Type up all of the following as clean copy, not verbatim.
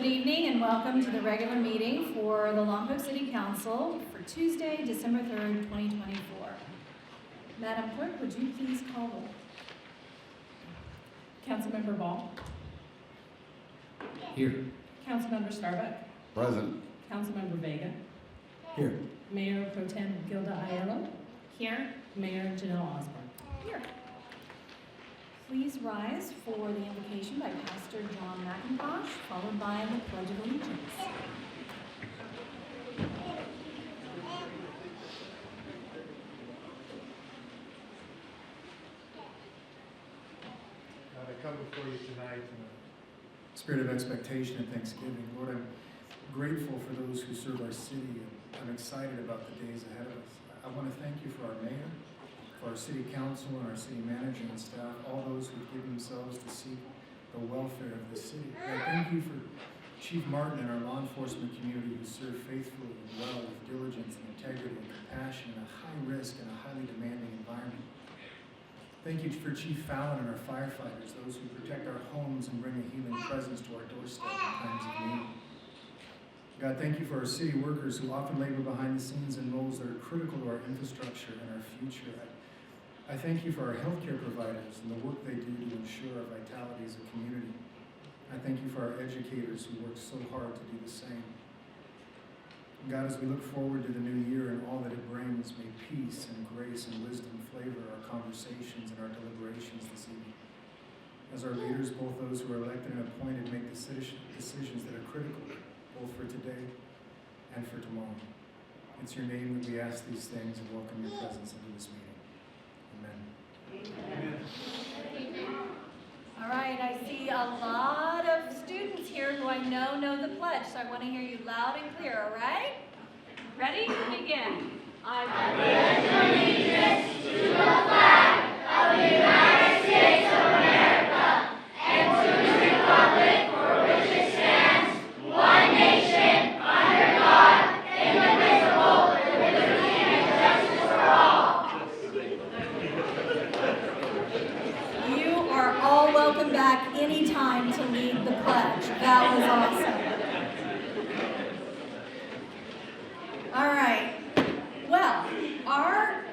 Good evening and welcome to the regular meeting for the Lompoc City Council for Tuesday, December 3rd, 2024. Madam Clerk, would you please call roll? Councilmember Ball. Here. Councilmember Starbuck. Present. Councilmember Vega. Here. Mayor Pro Tem Gilda Aiello. Here. Mayor Janelle Osborne. Here. Please rise for the invocation by Pastor John McIntosh, followed by the Pledge of Allegiance. God, I come before you tonight in a spirit of expectation and thanksgiving. Lord, I'm grateful for those who serve our city, and I'm excited about the days ahead of us. I want to thank you for our mayor, for our city council and our city manager and staff, all those who've given themselves to seek the welfare of the city. I thank you for Chief Martin and our law enforcement community who serve faithfully and well with diligence and integrity and compassion in a high risk and a highly demanding environment. Thank you for Chief Fallon and our firefighters, those who protect our homes and bring a healing presence to our doorstep in times of need. God, thank you for our city workers who often labor behind the scenes in roles that are critical to our infrastructure and our future. I thank you for our healthcare providers and the work they do to ensure our vitality as a community. I thank you for our educators who work so hard to do the same. And God, as we look forward to the new year and all that it brings, may peace and grace and wisdom flavor our conversations and our deliberations this evening. As our leaders, both those who are elected and appointed, make decisions that are critical, both for today and for tomorrow. It's your name that we ask these things and welcome your presence into this meeting. Amen. All right, I see a lot of students here who I know the pledge, so I want to hear you loud and clear, all right? Ready? Begin. I pledge allegiance to the flag of the United States of America and to the republic for which it stands, one nation, under God, indivisible, with liberty and justice for all. You are all welcome back anytime to lead the pledge. That was awesome. All right. Well, our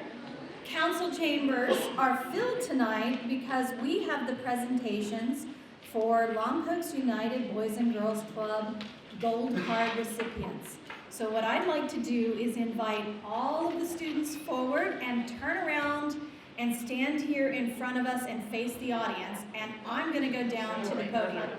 council chambers are filled tonight because we have the presentations for Lompoc's United Boys and Girls Club Gold Card recipients. So what I'd like to do is invite all of the students forward and turn around and stand here in front of us and face the audience. And I'm going to go down to the podium.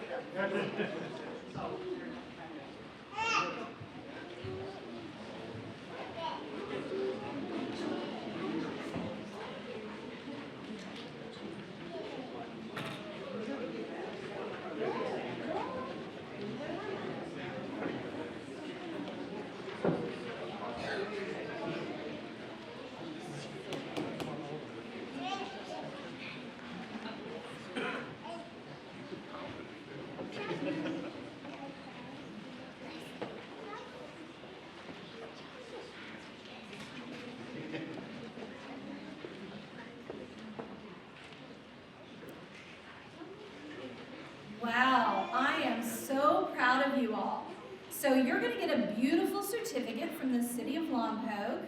Wow, I am so proud of you all. So you're going to get a beautiful certificate from the City of Lompoc,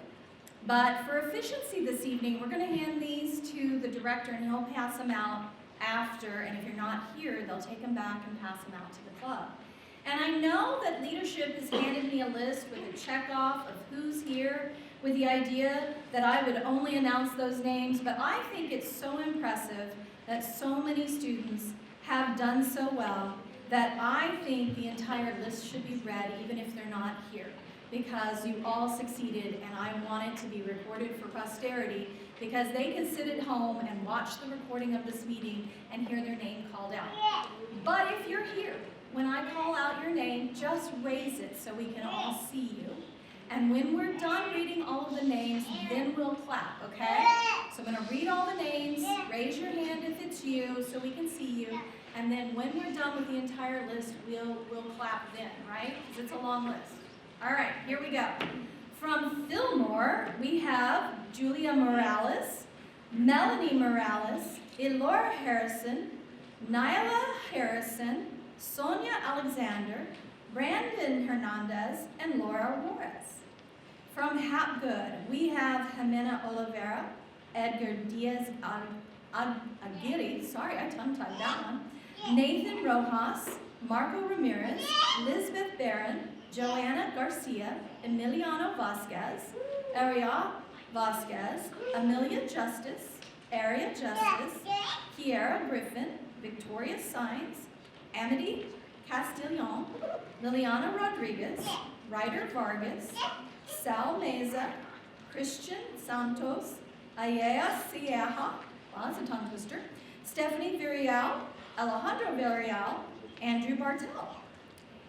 but for efficiency this evening, we're going to hand these to the director and he'll pass them out after, and if you're not here, they'll take them back and pass them out to the club. And I know that leadership has handed me a list with a check off of who's here with the idea that I would only announce those names, but I think it's so impressive that so many students have done so well that I think the entire list should be read even if they're not here, because you all succeeded and I want it to be recorded for posterity because they can sit at home and watch the recording of this meeting and hear their name called out. But if you're here, when I call out your name, just raise it so we can all see you. And when we're done reading all of the names, then we'll clap, okay? So I'm going to read all the names. Raise your hand if it's you so we can see you. And then when we're done with the entire list, we'll clap then, right? Because it's a long list. All right, here we go. From Fillmore, we have Julia Morales, Melanie Morales, Elora Harrison, Nyla Harrison, Sonia Alexander, Brandon Hernandez, and Laura Juarez. From Hapgood, we have Jimena Oliveira, Edgar Diaz Aguirre, sorry, I tongue-tied that one, Nathan Rojas, Marco Ramirez, Lisbeth Barron, Joanna Garcia, Emiliano Vasquez, Aria Vasquez, Amelia Justice, Aria Justice, Kiara Griffin, Victoria Sines, Amity Castillon, Liliana Rodriguez, Ryder Vargas, Sal Meza, Christian Santos, Ayaya Sierra, well, that's a tongue twister, Stephanie Villarreal, Alejandro Villarreal, Andrew Bartel.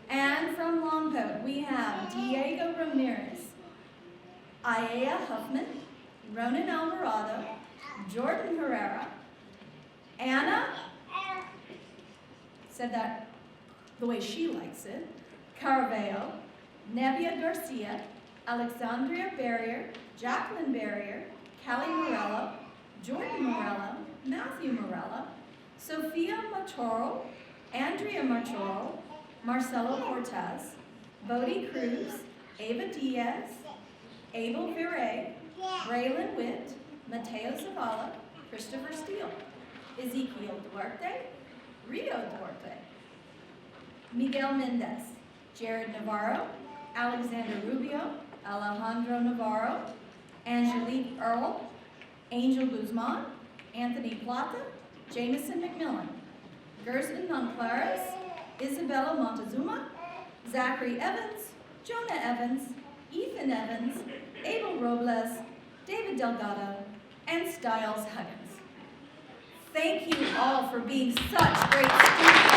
And from Lompoc, we have Diego Ramirez, Ayaya Huffman, Ronan Alvarado, Jordan Herrera, Anna, said that the way she likes it, Carveo, Nevia Garcia, Alexandria Barrier, Jacqueline Barrier, Callie Morello, Jordan Morello, Matthew Morella, Sophia Machoro, Andrea Machoro, Marcelo Cortez, Bodie Cruz, Ava Diaz, Abel Viray, Braylon Witt, Mateo Zavala, Christopher Steele, Ezekiel Duarte, Rio Duarte, Miguel Mendez, Jared Navarro, Alexander Rubio, Alejandro Navarro, Angelique Earl, Angel Guzman, Anthony Plata, Jameson McMillan, Gerson Monclares, Isabella Montezuma, Zachary Evans, Jonah Evans, Ethan Evans, Abel Robles, David Delgado, and Styles Huggins. Thank you all for being such great students.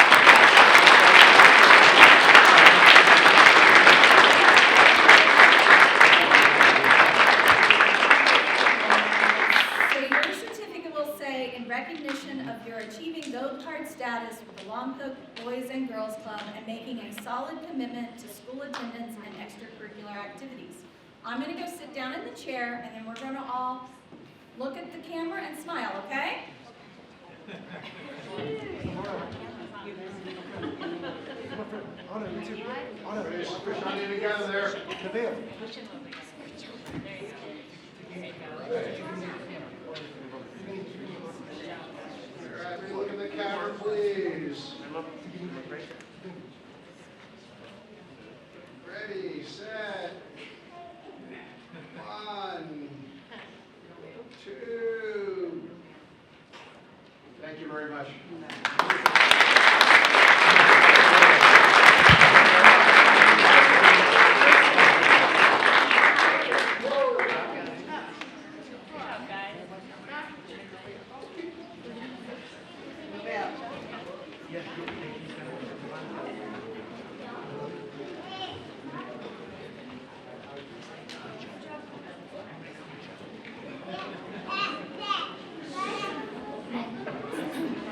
Recognition of your achieving Gold Card status with the Lompoc Boys and Girls Club and making a solid commitment to school attendance and extracurricular activities. I'm going to go sit down in the chair and then we're going to all look at the camera and smile, okay? Push on in together there. Look at the camera, please. Ready, set. 1, 2. Thank you very much.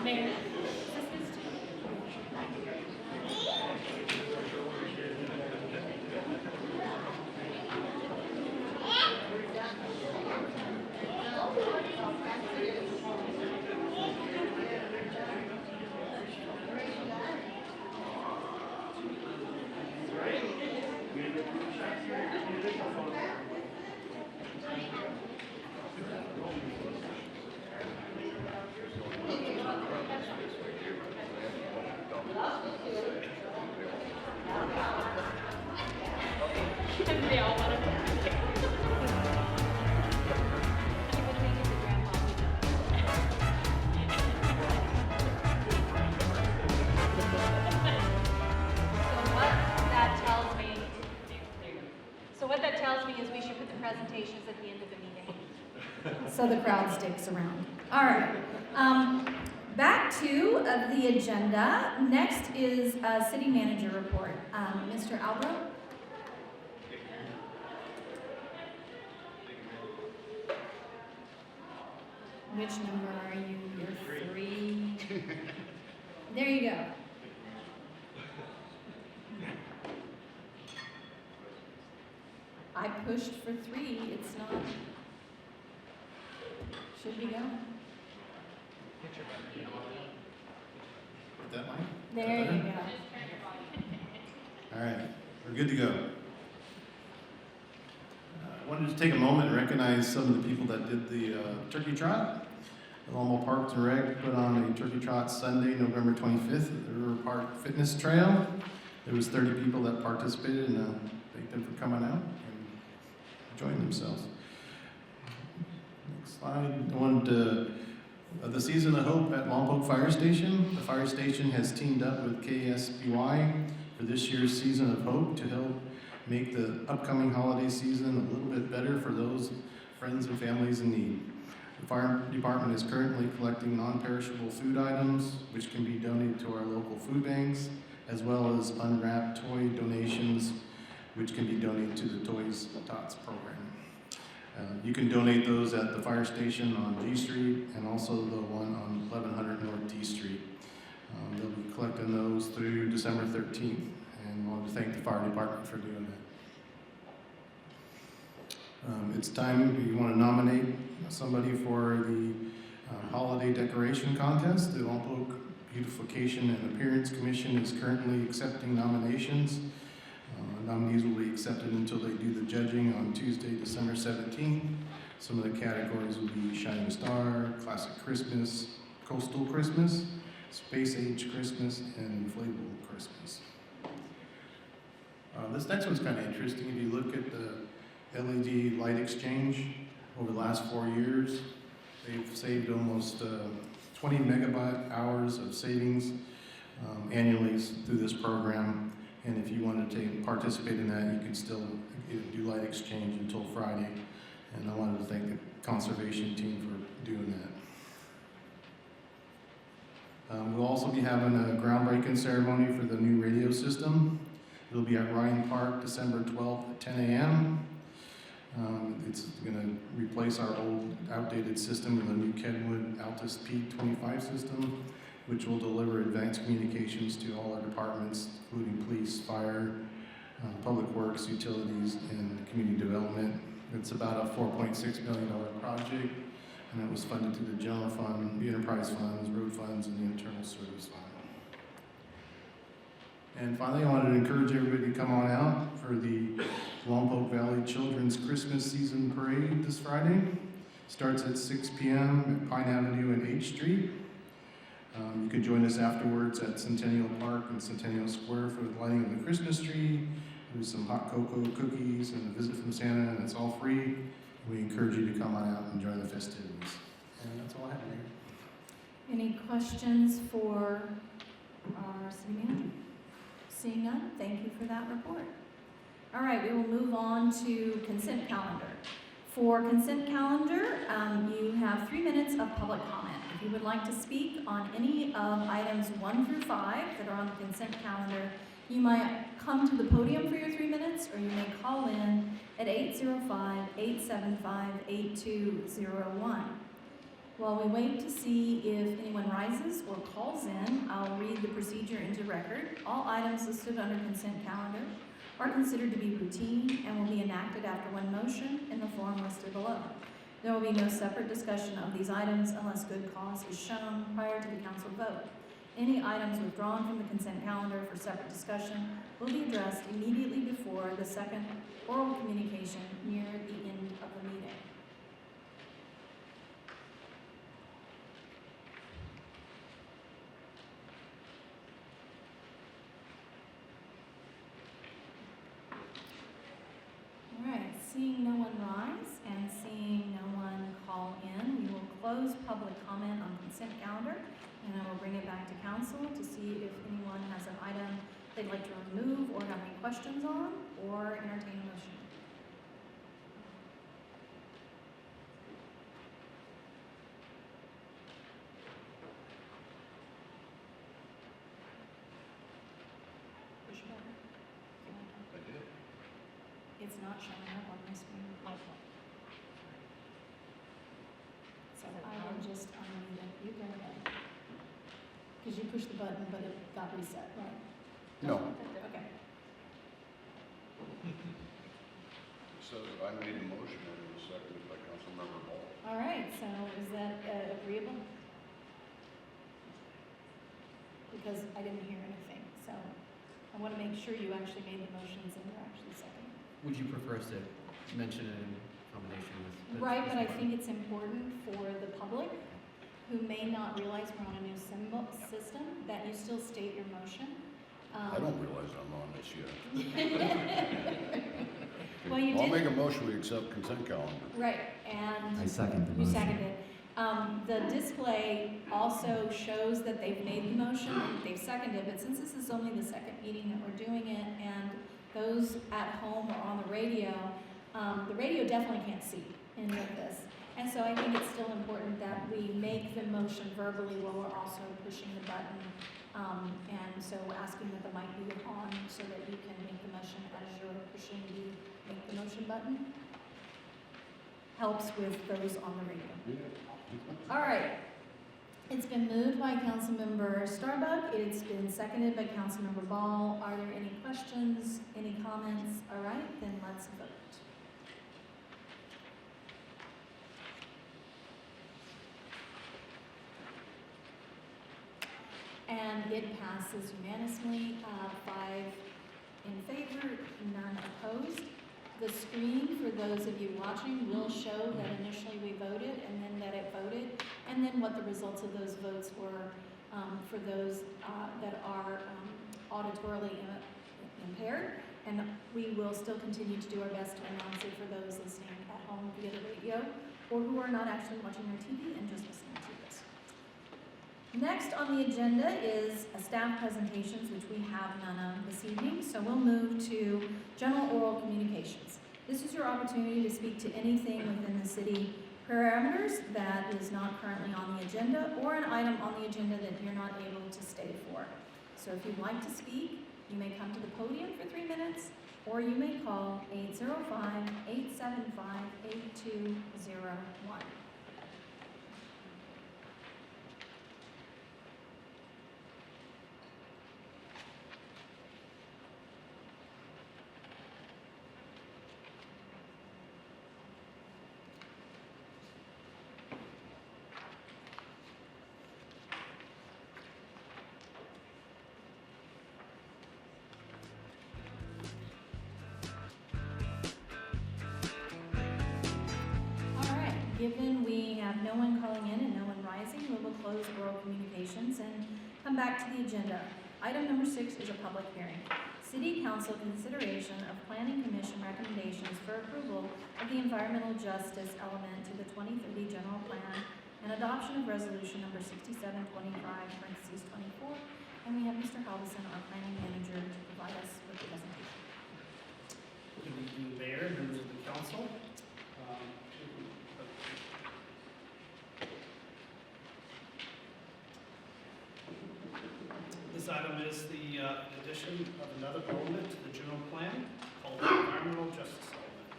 Mayor, they all want to. So what that tells me is we should put the presentations at the end of the meeting. So the crowd sticks around. All right. Back to the agenda. Next is a city manager report. Mr. Albro? Which number are you? You're 3. There you go. I pushed for 3. It's not. Should be going. That line? There you go. All right, we're good to go. I wanted to take a moment and recognize some of the people that did the turkey trot. The Lompoc Parks and Rec put on a turkey trot Sunday, November 25th at the River Park Fitness Trail. There was 30 people that participated, and thank them for coming out and enjoying themselves. Next slide. I wanted to the Season of Hope at Lompoc Fire Station. The fire station has teamed up with KSBY for this year's Season of Hope to help make the upcoming holiday season a little bit better for those friends and families in need. The fire department is currently collecting non-perishable food items, which can be donated to our local food banks, as well as unwrapped toy donations, which can be donated to the Toys Tots program. You can donate those at the fire station on G Street and also the one on 1100 North T Street. They'll be collecting those through December 13th, and I want to thank the fire department for doing that. It's time you want to nominate somebody for the holiday decoration contest. The Lompoc Beautification and Appearance Commission is currently accepting nominations. Nominees will be accepted until they do the judging on Tuesday, December 17th. Some of the categories will be Shining Star, Classic Christmas, Coastal Christmas, Space Age Christmas, and Inflatable Christmas. This next one's kind of interesting. If you look at the LED light exchange over the last 4 years, they've saved almost 20 megawatt hours of savings annually through this program. And if you wanted to participate in that, you can still do light exchange until Friday. And I wanted to thank the conservation team for doing that. We'll also be having a groundbreaking ceremony for the new radio system. It'll be at Ryan Park, December 12th at 10 a.m. It's going to replace our old outdated system with a new Kenwood Altus P25 system, which will deliver advanced communications to all our departments, including police, fire, public works, utilities, and community development. It's about a $4.6 million project, and it was funded through the general fund, the enterprise funds, road funds, and the internal service fund. And finally, I wanted to encourage everybody to come on out for the Lompoc Valley Children's Christmas Season Parade this Friday. Starts at 6 p.m. at Pine Avenue and H Street. You can join us afterwards at Centennial Park and Centennial Square for the lighting of the Christmas tree. There's some hot cocoa, cookies, and a visit from Santa, and it's all free. We encourage you to come on out and enjoy the festivities. And that's all I have here. Any questions for our city manager? Seeing none, thank you for that report. All right, we will move on to consent calendar. For consent calendar, you have 3 minutes of public comment. If you would like to speak on any of items 1 through 5 that are on the consent calendar, you might come to the podium for your 3 minutes, or you may call in at 805-875-8201. While we wait to see if anyone rises or calls in, I'll read the procedure into record. All items listed under consent calendar are considered to be routine and will be enacted after one motion in the form listed below. There will be no separate discussion of these items unless good cause is shown prior to the council vote. Any items withdrawn from the consent calendar for separate discussion will be addressed immediately before the second oral communication near the end of the meeting. All right, seeing no one rise and seeing no one call in, we will close public comment on consent calendar, and I will bring it back to council to see if anyone has an item they'd like to remove or have any questions on, or entertain a motion. Push a button. I did. It's not showing up on my screen. So I will just unmute it. You go ahead. Because you pushed the button, but it got reset, right? No. Okay. So I made a motion and it was seconded by Councilmember Ball. All right, so is that agreeable? Because I didn't hear anything, so, I want to make sure you actually made the motions and they're actually seconded. Would you prefer us to mention it in combination with? Right, but I think it's important for the public who may not realize we're on a new symbol system, that you still state your motion. I don't realize I'm on this yet. Well, you I'll did. make a motion, we accept consent calendar. Right, and I second the you motion. seconded. The display also shows that they've made the motion, they've seconded, but since this is only the second meeting that we're doing it, and those at home or on the radio definitely can't see any of this. And so I think it's still important that we make the motion verbally while we're also pushing the button. And so asking that the mic be on so that you can make the motion as you're pushing the make the motion button. Helps with those on the radio. All right. It's been moved by Councilmember Starbuck. It's been seconded by Councilmember Ball. Are there any questions, any comments? All right, then let's vote. And it passes unanimously, 5 in favor, none opposed. The screen, for those of you watching, will show that initially we voted and then that it voted, and then what the results of those votes were for those that are auditorily impaired. And we will still continue to do our best to announce it for those listening at home via the radio or who are not actually watching their TV and just listening to this. Next on the agenda is staff presentations, which we have none of this evening, so we'll move to general oral communications. This is your opportunity to speak to anything within the city parameters that is not currently on the agenda or an item on the agenda that you're not able to stay for. So if you'd like to speak, you may come to the podium for 3 minutes, or you may call 805-875-8201. Given we have no one calling in and no one rising, we will close oral communications and come back to the agenda. Item number 6 is a public hearing. City Council consideration of Planning Commission recommendations for approval of the environmental justice element to the 2030 general plan and adoption of resolution number 6725, parentheses 24. And we have Mr. Halverson, our planning manager, to provide us with the presentation. Good evening, Mayor, members of the council. This item is the addition of another element to the general plan called the environmental justice element.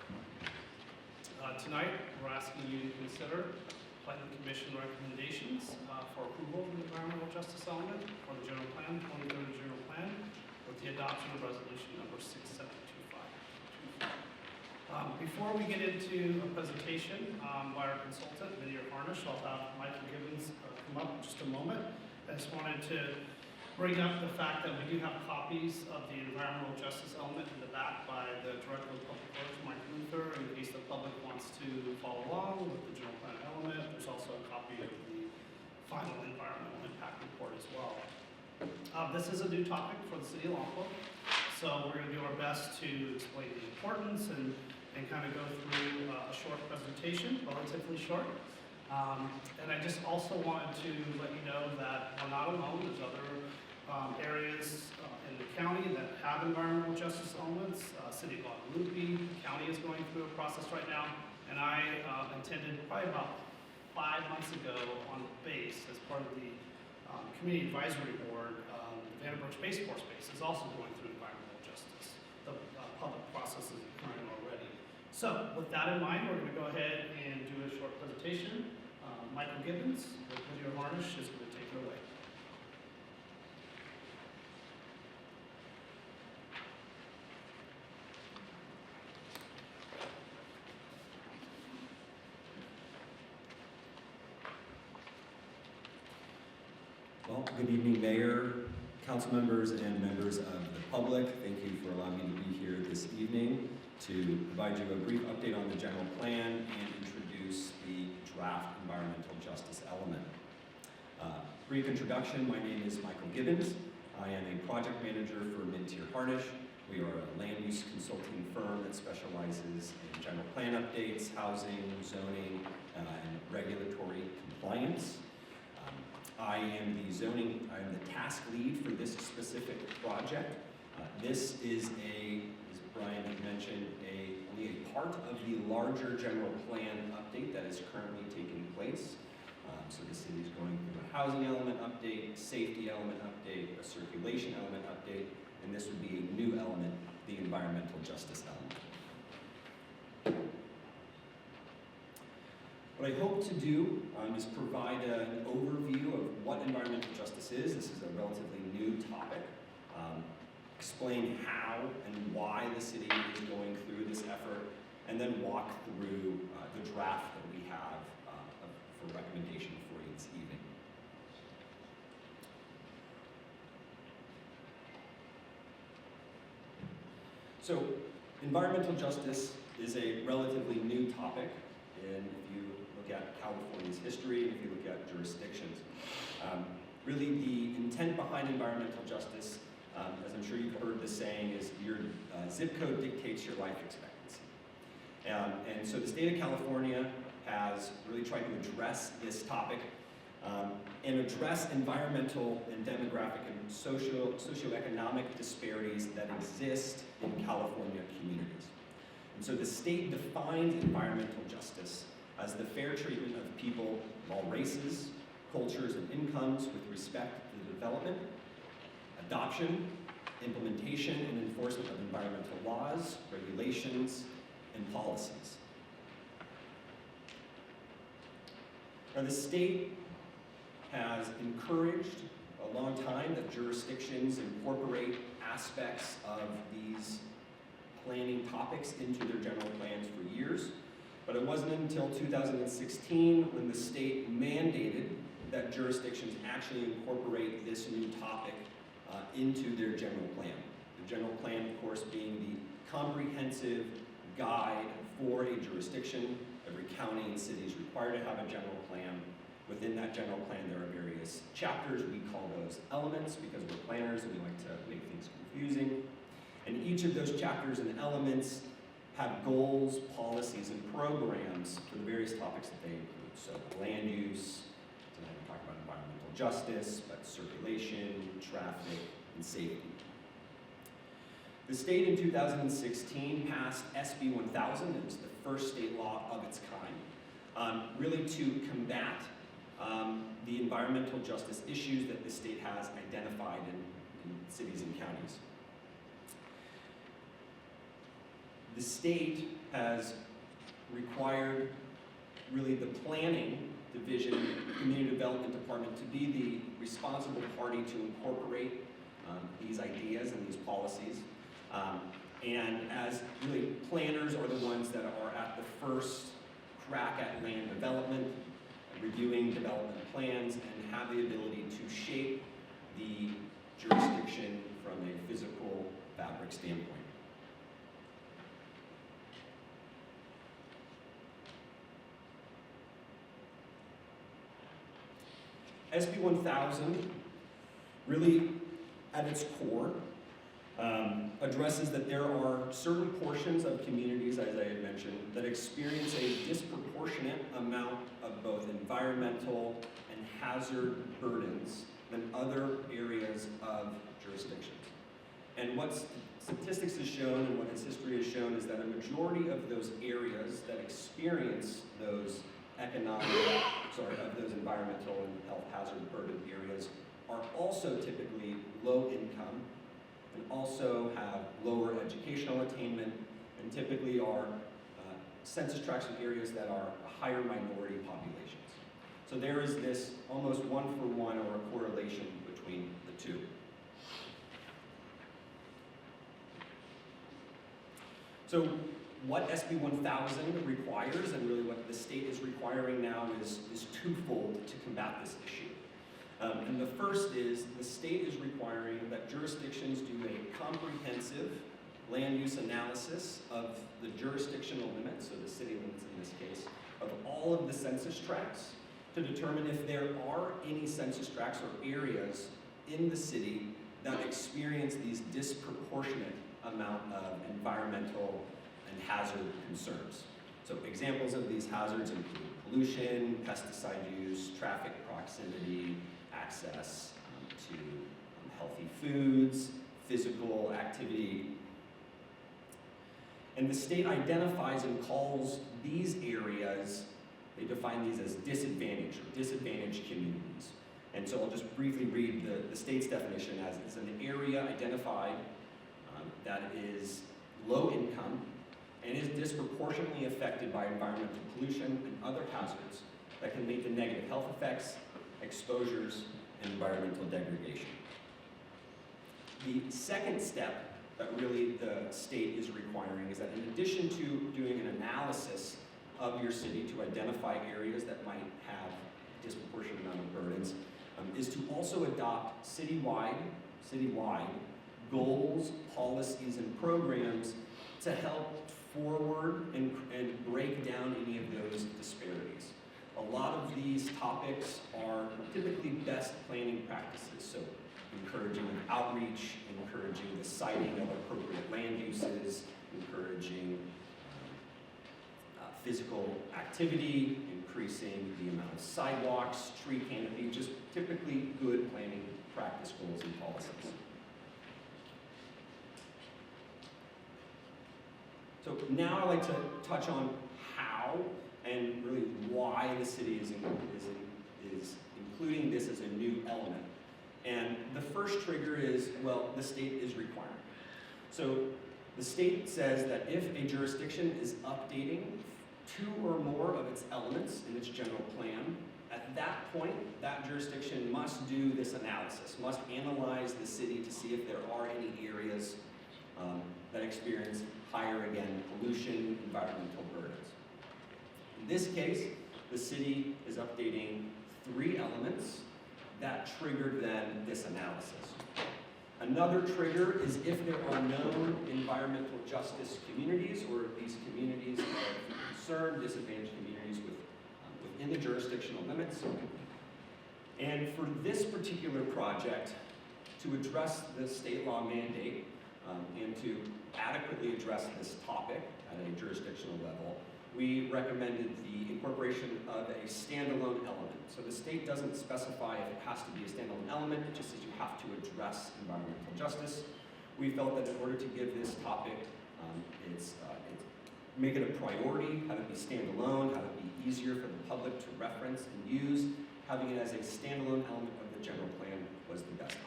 Tonight, we're asking you to consider Planning Commission recommendations for approval of the environmental justice element for the general plan, 2030 general plan, with the adoption of resolution number 6725. Before we get into a presentation by our consultant, Lydia Harnish, I'll have Michael Gibbons come up in just a moment. I just wanted to bring up the fact that we do have copies of the environmental justice element in the back by the Director of Public Works, Mike Luther, in case the public wants to follow along with the general plan element. There's also a copy of the final environmental impact report as well. This is a new topic for the city of Lompoc, so we're going to do our best to explain the importance and kind of go through a short presentation, relatively short. And I just also wanted to let you know that we're not alone. There's other areas in the county that have environmental justice elements. City of Guadalupe, the county is going through a process right now, and I intended probably about 5 months ago on the base as part of the Community Advisory Board, the Vandenberg Space Force Base is also going through environmental justice. The public process is occurring already. So with that in mind, we're going to go ahead and do a short presentation. Michael Gibbons with Lydia Harnish is going to take it away. Well, good evening, Mayor, council members, and members of the public, thank you for allowing me to be here this evening to provide you a brief update on the general plan and introduce the draft environmental justice element. Brief introduction, my name is Michael Gibbons. I am a project manager for Mid-Tier Harnish. We are a land use consulting firm that specializes in general plan updates, housing, zoning, and regulatory compliance. I am the task lead for this specific project. This is as Brian had mentioned, only a part of the larger general plan update that is currently taking place. So the city is going through a housing element update, safety element update, a circulation element update, and this would be a new element, the environmental justice element. What I hope to do is provide an overview of what environmental justice is. This is a relatively new topic. Explain how and why the city is going through this effort, and then walk through the draft that we have for recommendation for you this evening. So, environmental justice is a relatively new topic, and if you look at California's history, and if you look at jurisdictions, really the intent behind environmental justice, as I'm sure you've heard the saying, is your zip code dictates your life expectancy. And so the state of California has really tried to address this topic and address environmental and demographic and socioeconomic disparities that exist in California communities. And so the state defines environmental justice as the fair treatment of people of all races, cultures, and incomes with respect to the development, adoption, implementation, and enforcement of environmental laws, regulations, and policies. Now, the state has encouraged a long time that jurisdictions incorporate aspects of these planning topics into their general plans for years, but it wasn't until 2016 when the state mandated that jurisdictions actually incorporate this new topic into their general plan. The general plan, of course, being the comprehensive guide for a jurisdiction. Every county and city is required to have a general plan. Within that general plan, there are various chapters. We call those elements because we're planners and we like to make things confusing. And each of those chapters and elements have goals, policies, and programs for the various topics that they include. So land use, tonight we talk about environmental justice, but circulation, traffic, and safety. The state in 2016 passed SB 1000. It was the first state law of its kind, really to combat the environmental justice issues that the state has identified in cities and counties. The state has required really the planning division, community development department, to be the responsible party to incorporate these ideas and these policies. And as really planners are the ones that are at the first crack at land development, reviewing development plans, and have the ability to shape the jurisdiction from a physical fabric standpoint. SB 1000 really, at its core, addresses that there are certain portions of communities, as I had mentioned, that experience a disproportionate amount of both environmental and hazard burdens than other areas of jurisdictions. And what statistics has shown and what its history has shown is that a majority of those areas that experience those of those environmental and health hazard burden areas are also typically low income and also have lower educational attainment and typically are census tracts of areas that are higher minority populations. So there is this almost one-for-one or a correlation between the two. So what SB 1000 requires, and really what the state is requiring now, is twofold to combat this issue. And the first is the state is requiring that jurisdictions do a comprehensive land use analysis of the jurisdictional limits, so the city limits in this case, of all of the census tracts to determine if there are any census tracts or areas in the city that experience these disproportionate amount of environmental and hazard concerns. So examples of these hazards include pollution, pesticide use, traffic proximity, access to healthy foods, physical activity. And the state identifies and calls these areas, they define these as disadvantaged communities. And so I'll just briefly read the state's definition as it's an area identified that is low income and is disproportionately affected by environmental pollution and other hazards that can lead to negative health effects, exposures, and environmental degradation. The second step that really the state is requiring is that in addition to doing an analysis of your city to identify areas that might have a disproportionate amount of burdens, is to also adopt citywide goals, policies, and programs to help forward and break down any of those disparities. A lot of these topics are typically best planning practices, so encouraging outreach, encouraging the siting of appropriate land uses, encouraging physical activity, increasing the amount of sidewalks, tree canopy, just typically good planning practice goals and policies. So now I'd like to touch on how and really why the city is including this as a new element. And the first trigger is, well, the state is requiring. So the state says that if a jurisdiction is updating 2 or more of its elements in its general plan, at that point, that jurisdiction must do this analysis, must analyze the city to see if there are any areas that experience higher, again, pollution, environmental burdens. In this case, the city is updating 3 elements that triggered then this analysis. Another trigger is if there are known environmental justice communities or these communities of concern, disadvantaged communities within the jurisdictional limits. And for this particular project, to address the state law mandate and to adequately address this topic at a jurisdictional level, we recommended the incorporation of a standalone element. So the state doesn't specify if it has to be a standalone element, it just says you have to address environmental justice. We felt that in order to give this topic, make it a priority, have it be standalone, have it be easier for the public to reference and use, having it as a standalone element of the general plan was the best option.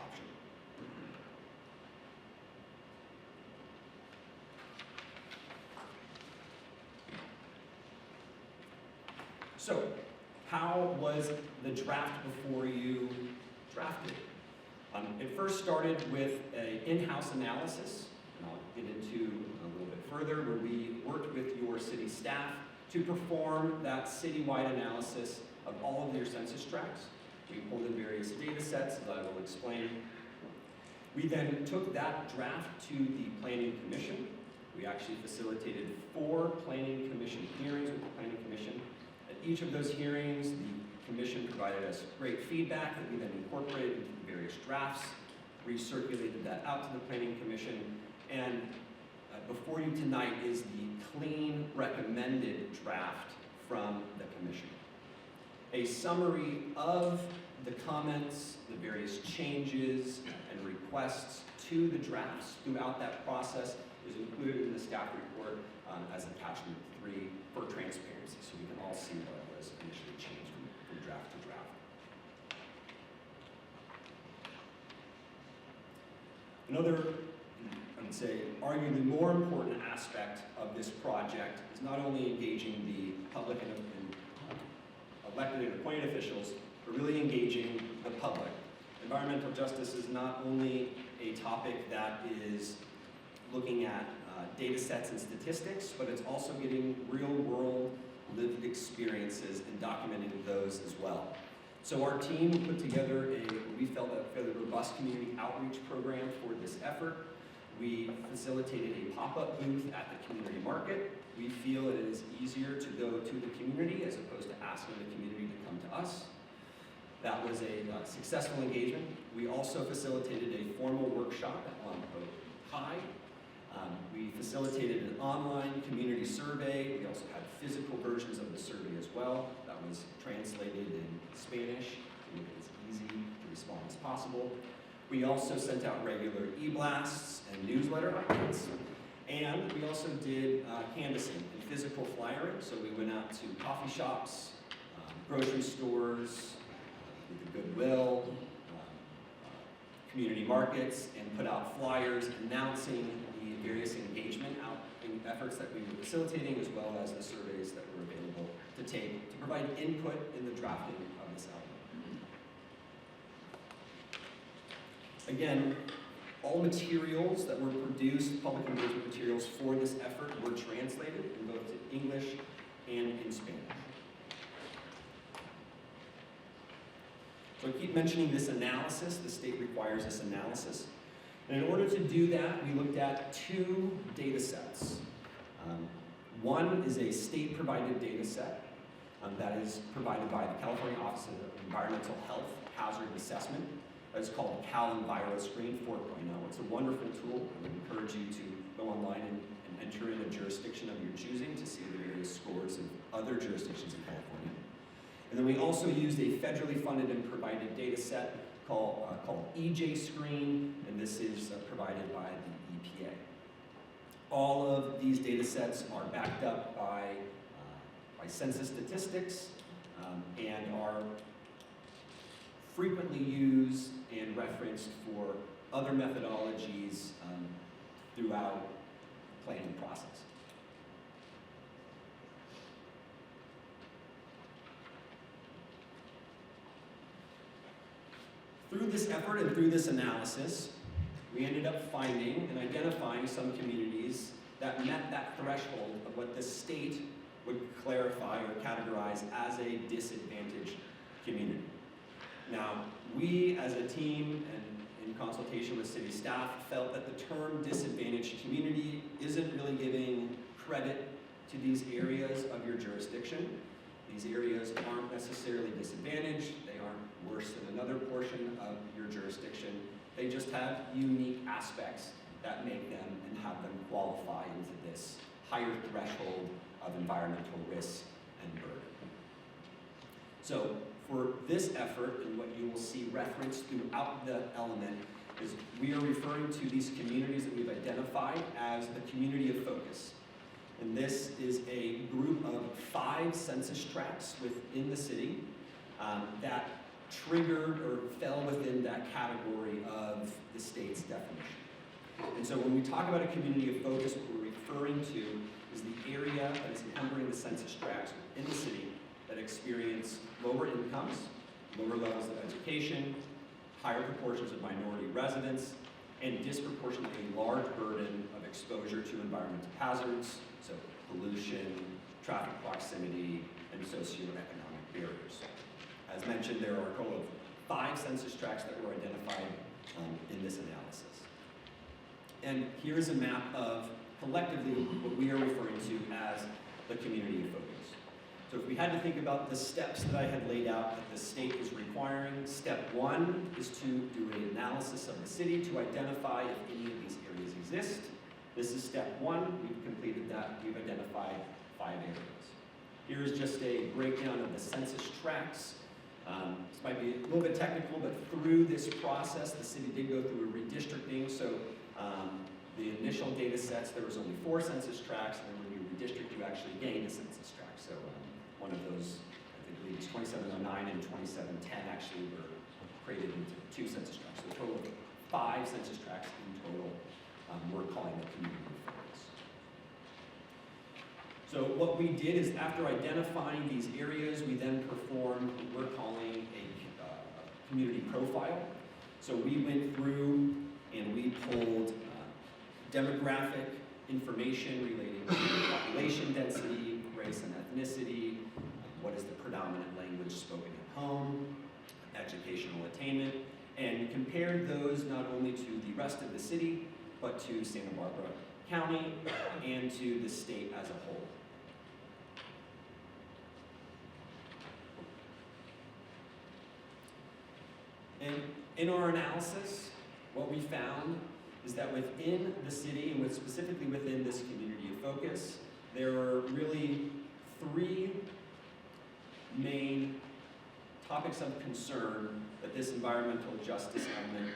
So, how was the draft before you drafted? It first started with an in-house analysis, and I'll get into a little bit further, where we worked with your city staff to perform that citywide analysis of all of your census tracts. We pulled in various data sets that I will explain. We then took that draft to the Planning Commission. We actually facilitated 4 Planning Commission hearings with the Planning Commission. At each of those hearings, the Commission provided us great feedback that we then incorporated into the various drafts, recirculated that out to the Planning Commission, and before you tonight is the clean recommended draft from the Commission. A summary of the comments, the various changes and requests to the drafts throughout that process is included in the staff report as attachment 3 for transparency, so we can all see what was initially changed from draft to draft. Another, I would say, arguably more important aspect of this project is not only engaging the public and elected and appointed officials, but really engaging the public. Environmental justice is not only a topic that is looking at data sets and statistics, but it's also getting real-world lived experiences and documenting those as well. So our team put together we felt a fairly robust community outreach program for this effort. We facilitated a pop-up booth at the community market. We feel it is easier to go to the community as opposed to asking the community to come to us. That was a successful engagement. We also facilitated a formal workshop at Lompoc High. We facilitated an online community survey. We also had physical versions of the survey as well. That was translated in Spanish to make it as easy to respond as possible. We also sent out regular e-blasts and newsletter updates. And we also did canvassing and physical flyering. So we went out to coffee shops, grocery stores, the Goodwill, community markets, and put out flyers announcing the various engagement efforts that we were facilitating, as well as the surveys that were available to take to provide input in the drafting of this element. Again, all materials that were produced, public engagement materials for this effort, were translated in both English and in Spanish. So I keep mentioning this analysis. The state requires this analysis. And in order to do that, we looked at two data sets. One is a state-provided data set that is provided by the California Office of Environmental Health Hazard Assessment. It's called Cal EnviroScreen 4.0. It's a wonderful tool. I would encourage you to go online and enter in a jurisdiction of your choosing to see the various scores of other jurisdictions in California. And then we also used a federally funded and provided data set called EJ Screen, and this is provided by the EPA. All of these data sets are backed up by census statistics and are frequently used and referenced for other methodologies throughout the planning process. Through this effort and through this analysis, we ended up finding and identifying some communities that met that threshold of what the state would clarify or categorize as a disadvantaged community. Now, we as a team and in consultation with city staff felt that the term disadvantaged community isn't really giving credit to these areas of your jurisdiction. These areas aren't necessarily disadvantaged. They aren't worse than another portion of your jurisdiction. They just have unique aspects that make them and have them qualify into this higher threshold of environmental risk and burden. So for this effort, and what you will see referenced throughout the element, is we are referring to these communities that we've identified as the community of focus. And this is a group of 5 census tracts within the city that triggered or fell within that category of the state's definition. And so when we talk about a community of focus, what we're referring to is the area that is encumbering the census tracts in the city that experience lower incomes, lower levels of education, higher proportions of minority residents, and disproportionately large burden of exposure to environmental hazards, so pollution, traffic proximity, and socioeconomic barriers. As mentioned, there are a total of 5 census tracts that were identified in this analysis. And here is a map of collectively what we are referring to as the community of focus. So if we had to think about the steps that I had laid out that the state is requiring, step 1 is to do an analysis of the city to identify if any of these areas exist. This is step 1. We've completed that. We've identified 5 areas. Here is just a breakdown of the census tracts. This might be a little bit technical, but through this process, the city did go through a redistricting. So the initial data sets, there was only 4 census tracts, and then when you redistrict, you actually gain a census tract. So one of those, I think it was 2709 and 2710 actually were created into 2 census tracts. So a total of 5 census tracts in total we're calling the community of focus. So what we did is after identifying these areas, we then performed what we're calling a community profile. So we went through and we pulled demographic information relating to population density, race and ethnicity, what is the predominant language spoken at home, educational attainment, and compared those not only to the rest of the city, but to Santa Barbara County and to the state as a whole. And in our analysis, what we found is that within the city, and specifically within this community of focus, there are really three main topics of concern that this environmental justice element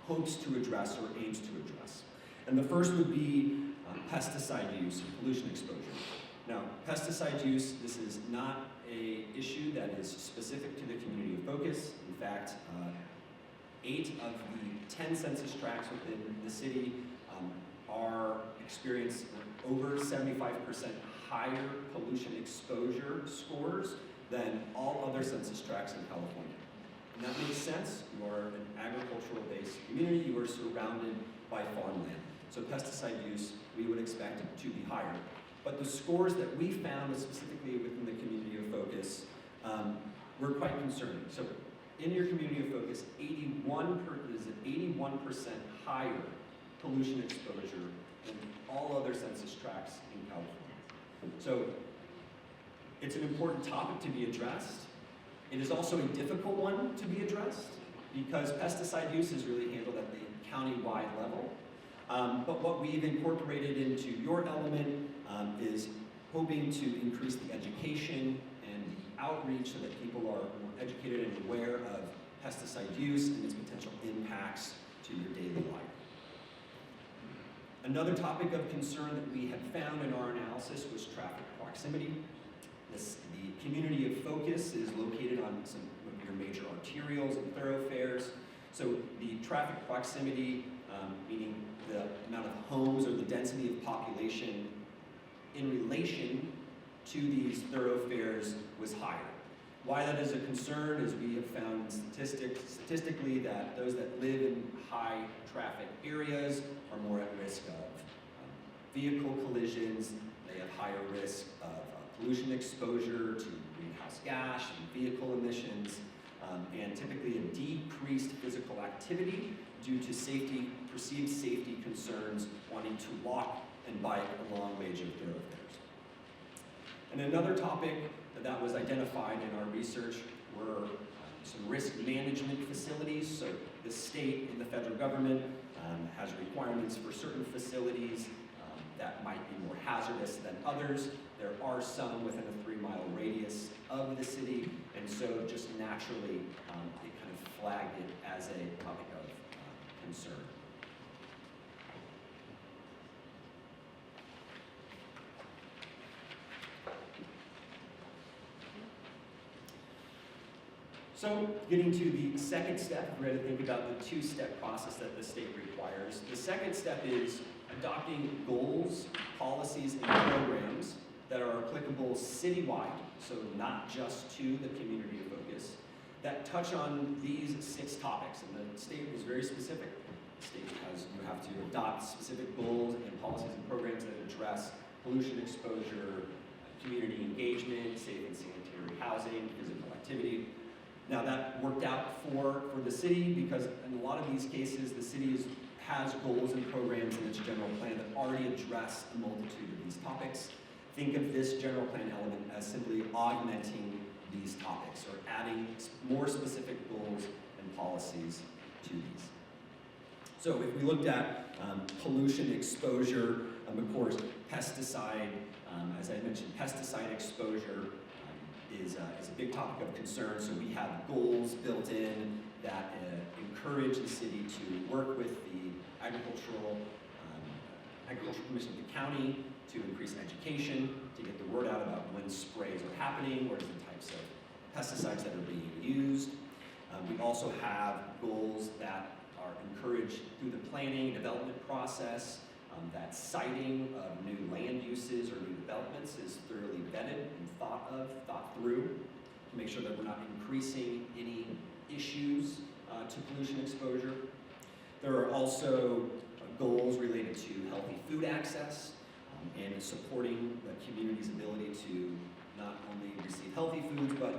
hopes to address or aims to address. And the first would be pesticide use and pollution exposure. Now, pesticide use, this is not an issue that is specific to the community of focus. In fact, 8 of the 10 census tracts within the city are experience over 75% higher pollution exposure scores than all other census tracts in California. And that makes sense. You are an agricultural-based community. You are surrounded by farmland. So pesticide use, we would expect to be higher. But the scores that we found, specifically within the community of focus, were quite concerning. So in your community of focus, 81% higher pollution exposure than all other census tracts in California. So it's an important topic to be addressed. It is also a difficult one to be addressed because pesticide use is really handled at the county-wide level. But what we've incorporated into your element is hoping to increase the education and the outreach so that people are more educated and aware of pesticide use and its potential impacts to your daily life. Another topic of concern that we had found in our analysis was traffic proximity. The community of focus is located on some of your major arterials and thoroughfares. So the traffic proximity, meaning the amount of homes or the density of population in relation to these thoroughfares was higher. Why that is a concern is we have found statistically that those that live in high traffic areas are more at risk of vehicle collisions. They have higher risk of pollution exposure to greenhouse gas and vehicle emissions, and typically a decreased physical activity due to perceived safety concerns wanting to walk and bike along major thoroughfares. And another topic that was identified in our research were some risk management facilities. So the state and the federal government has requirements for certain facilities that might be more hazardous than others. There are some within a 3-mile radius of the city, and so just naturally it kind of flagged it as a topic of concern. So getting to the second step, we're going to think about the 2-step process that the state requires. The second step is adopting goals, policies, and programs that are applicable citywide, so not just to the community of focus, that touch on these 6 topics. And the state is very specific. The state has, you have to adopt specific goals and policies and programs that address pollution exposure, community engagement, safe and sanitary housing, physical activity. Now that worked out for the city because in a lot of these cases, the city has goals and programs in its general plan that already address a multitude of these topics. Think of this general plan element as simply augmenting these topics or adding more specific goals and policies to these. So if we looked at pollution exposure, of course, pesticide, as I mentioned, pesticide exposure is a big topic of concern. So we have goals built in that encourage the city to work with the agricultural commission of the county to increase education, to get the word out about when sprays are happening, what are the types of pesticides that are being used. We also have goals that are encouraged through the planning and development process, that siting of new land uses or new developments is thoroughly vetted and thought through to make sure that we're not increasing any issues to pollution exposure. There are also goals related to healthy food access and supporting the community's ability to not only receive healthy foods, but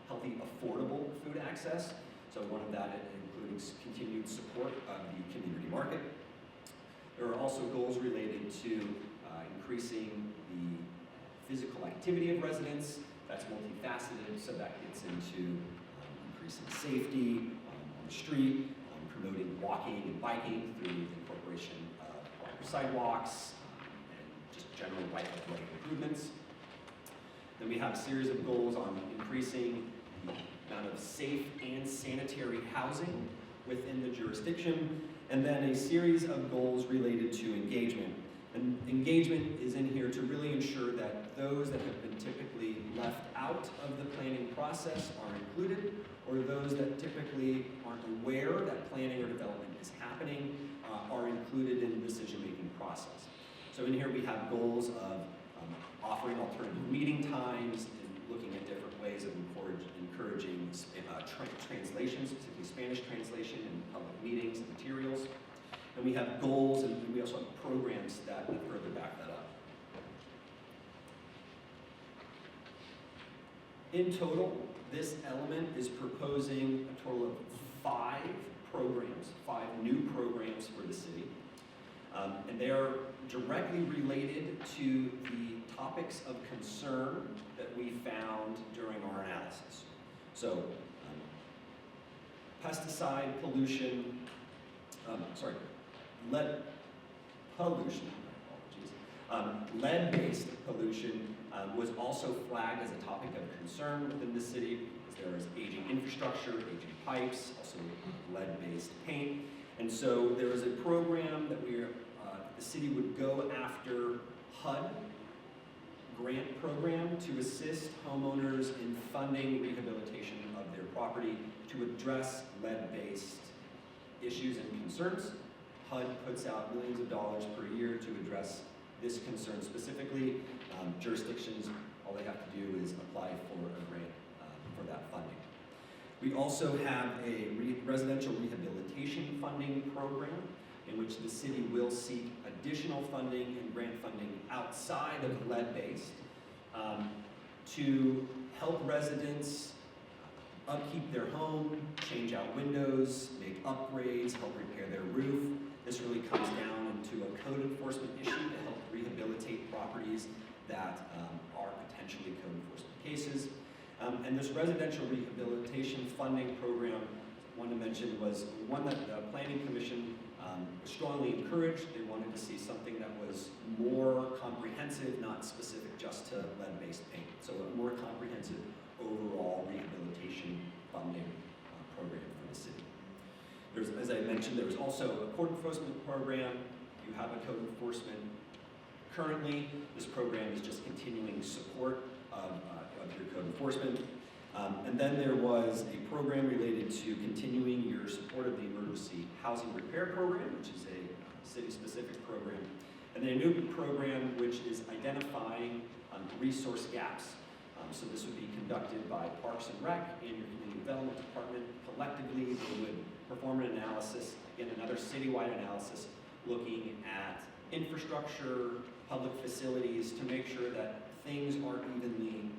healthy, affordable food access. So one of that includes continued support of the community market. There are also goals related to increasing the physical activity of residents. That's multifaceted, so that gets into increasing safety on the street, promoting walking and biking through the incorporation of wider sidewalks, and just general bike-to-bike improvements. Then we have a series of goals on increasing the amount of safe and sanitary housing within the jurisdiction, and then a series of goals related to engagement. And engagement is in here to really ensure that those that have been typically left out of the planning process are included, or those that typically aren't aware that planning or development is happening are included in the decision-making process. So in here we have goals of offering alternative meeting times and looking at different ways of encouraging translations, particularly Spanish translation in public meetings and materials. And we have goals, and we also have programs that further back that up. In total, this element is proposing a total of 5 programs, 5 new programs for the city. And they are directly related to the topics of concern that we found during our analysis. So, pesticide pollution, lead pollution, lead-based pollution was also flagged as a topic of concern within the city, because there is aging infrastructure, aging pipes, also lead-based paint. And so there is a program that the city would go after HUD grant program to assist homeowners in funding rehabilitation of their property to address lead-based issues and concerns. HUD puts out millions of dollars per year to address this concern specifically. Jurisdictions, all they have to do is apply for a grant for that funding. We also have a residential rehabilitation funding program in which the city will seek additional funding and grant funding outside of lead-based to help residents upkeep their home, change out windows, make upgrades, help repair their roof. This really comes down into a code enforcement issue to help rehabilitate properties that are potentially code enforcement cases. And this residential rehabilitation funding program, I wanted to mention, was one that the Planning Commission strongly encouraged. They wanted to see something that was more comprehensive, not specific just to lead-based paint. So a more comprehensive overall rehabilitation funding program for the city. As I mentioned, there's also a code enforcement program. You have a code enforcement. Currently, this program is just continuing support of your code enforcement. And then there was a program related to continuing your support of the emergency housing repair program, which is a city-specific program. And then a new program which is identifying resource gaps. So this would be conducted by Parks and Rec and your Community Development Department. Collectively, they would perform an analysis, again, another citywide analysis, looking at infrastructure, public facilities, to make sure that things are evenly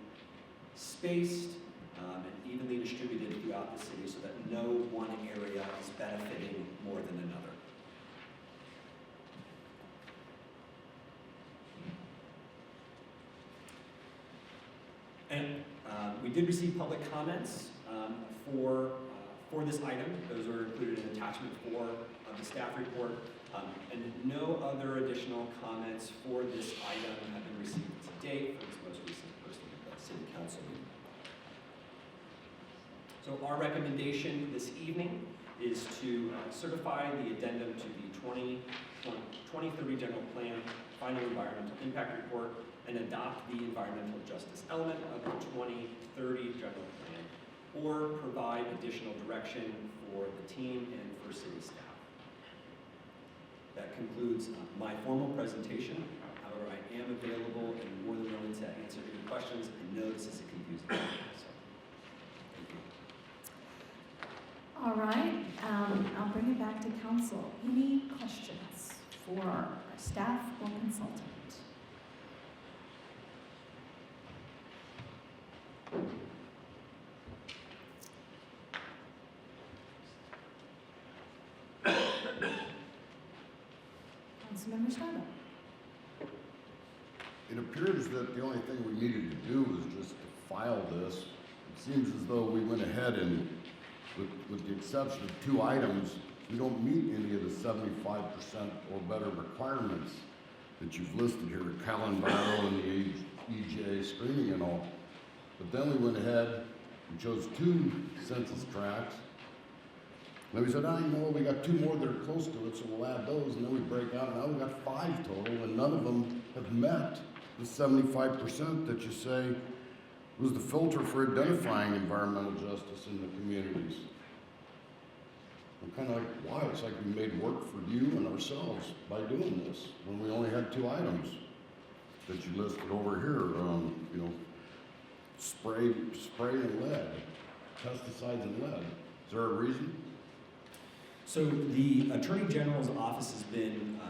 spaced and evenly distributed throughout the city so that no one area is benefiting more than another. And we did receive public comments for this item. Those are included in attachment 4 of the staff report. And no other additional comments for this item have been received to date from this most recent city council meeting. So our recommendation this evening is to certify the addendum to the 2030 General Plan Final Environmental Impact Report and adopt the environmental justice element of the 2030 General Plan, or provide additional direction for the team and for city staff. That concludes my formal presentation. However, I am available and more than willing to answer any questions. I know this is a confusing topic, so thank you. All right, I'll bring it back to council. Any questions for our staff or consultant? Councilmember Steinle. It appears that the only thing we needed to do was just to file this. It seems as though we went ahead and, with the exception of 2 items, we don't meet any of the 75% or better requirements that you've listed here, Cal Enviro and the EJ screening and all. But then we went ahead and chose 2 census tracts. And we said, oh, you know what, we got 2 more that are close to it, so we'll add those, and then we break out, and now we got 5 total, and none of them have met the 75% that you say was the filter for identifying environmental justice in the communities. I'm kind of like, why? It's like we made work for you and ourselves by doing this, when we only had 2 items that you listed over here, you know, spray and lead, pesticides and lead. Is there a reason? So the Attorney General's office has been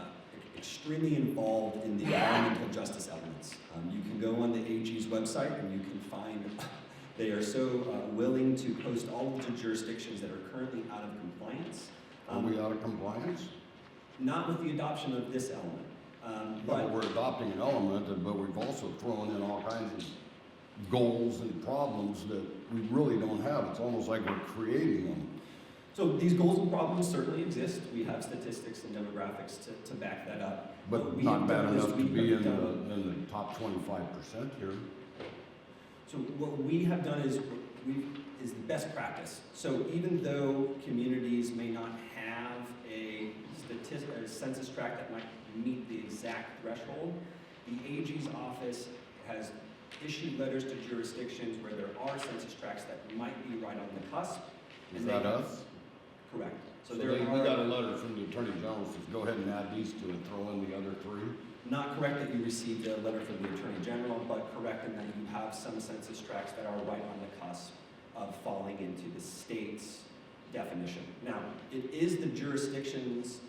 extremely involved in the environmental justice elements. You can go on the AG's website and you can find they are so willing to post all of the jurisdictions that are currently out of compliance. Are we out of compliance? Not with the adoption of this element. But we're adopting an element, but we've also thrown in all kinds of goals and problems that we really don't have. It's almost like we're creating them. So these goals and problems certainly exist. We have statistics and demographics to back that up. But What we not have bad done is enough to we be have in done- the top 25% here. So what we have done is is the best practice. So even though communities may not have a census tract that might meet the exact threshold, the AG's office has issued letters to jurisdictions where there are census tracts that might be right on the cusp. Is and that they- us? Correct. So So there we are, got a letter from the Attorney General that says, go ahead and add these 2 and throw in the other 3. not correct that you received a letter from the Attorney General, but correct in that you have some census tracts that are right on the cusp of falling into the state's definition. Now, it is the jurisdiction's.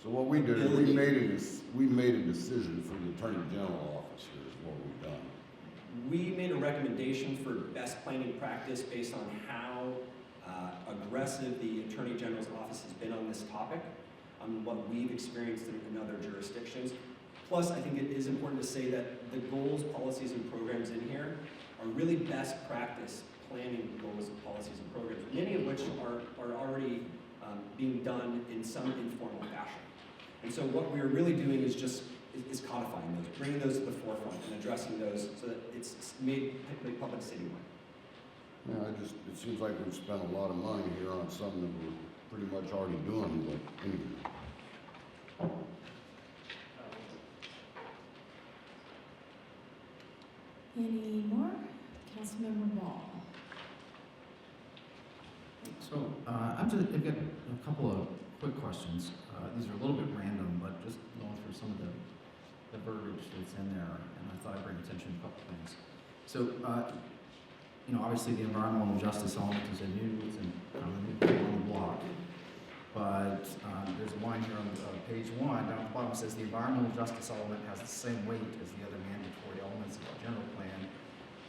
So what we did is Ability. we made a decision for the Attorney General office here is what we've done. We made a recommendation for best planning practice based on how aggressive the Attorney General's office has been on this topic, on what we've experienced in other jurisdictions. Plus, I think it is important to say that the goals, policies, and programs in here are really best practice planning goals, policies, and programs, many of which are already being done in some informal fashion. And so what we're really doing is just is codifying those, bringing those to the forefront and addressing those so that it's made public citywide. Yeah, it seems like we've spent a lot of money here on something that we're pretty much already doing, but anyway. Any more? Councilmember Ball. So, I've got a couple of quick questions. These are a little bit random, but just going through some of the verbiage that's in there, and I thought I'd bring attention to a couple things. So, you know, obviously the environmental justice element is a new thing on the block. But there's a line here on page 1, down at the bottom, says the environmental justice element has the same weight as the other mandatory elements of the general plan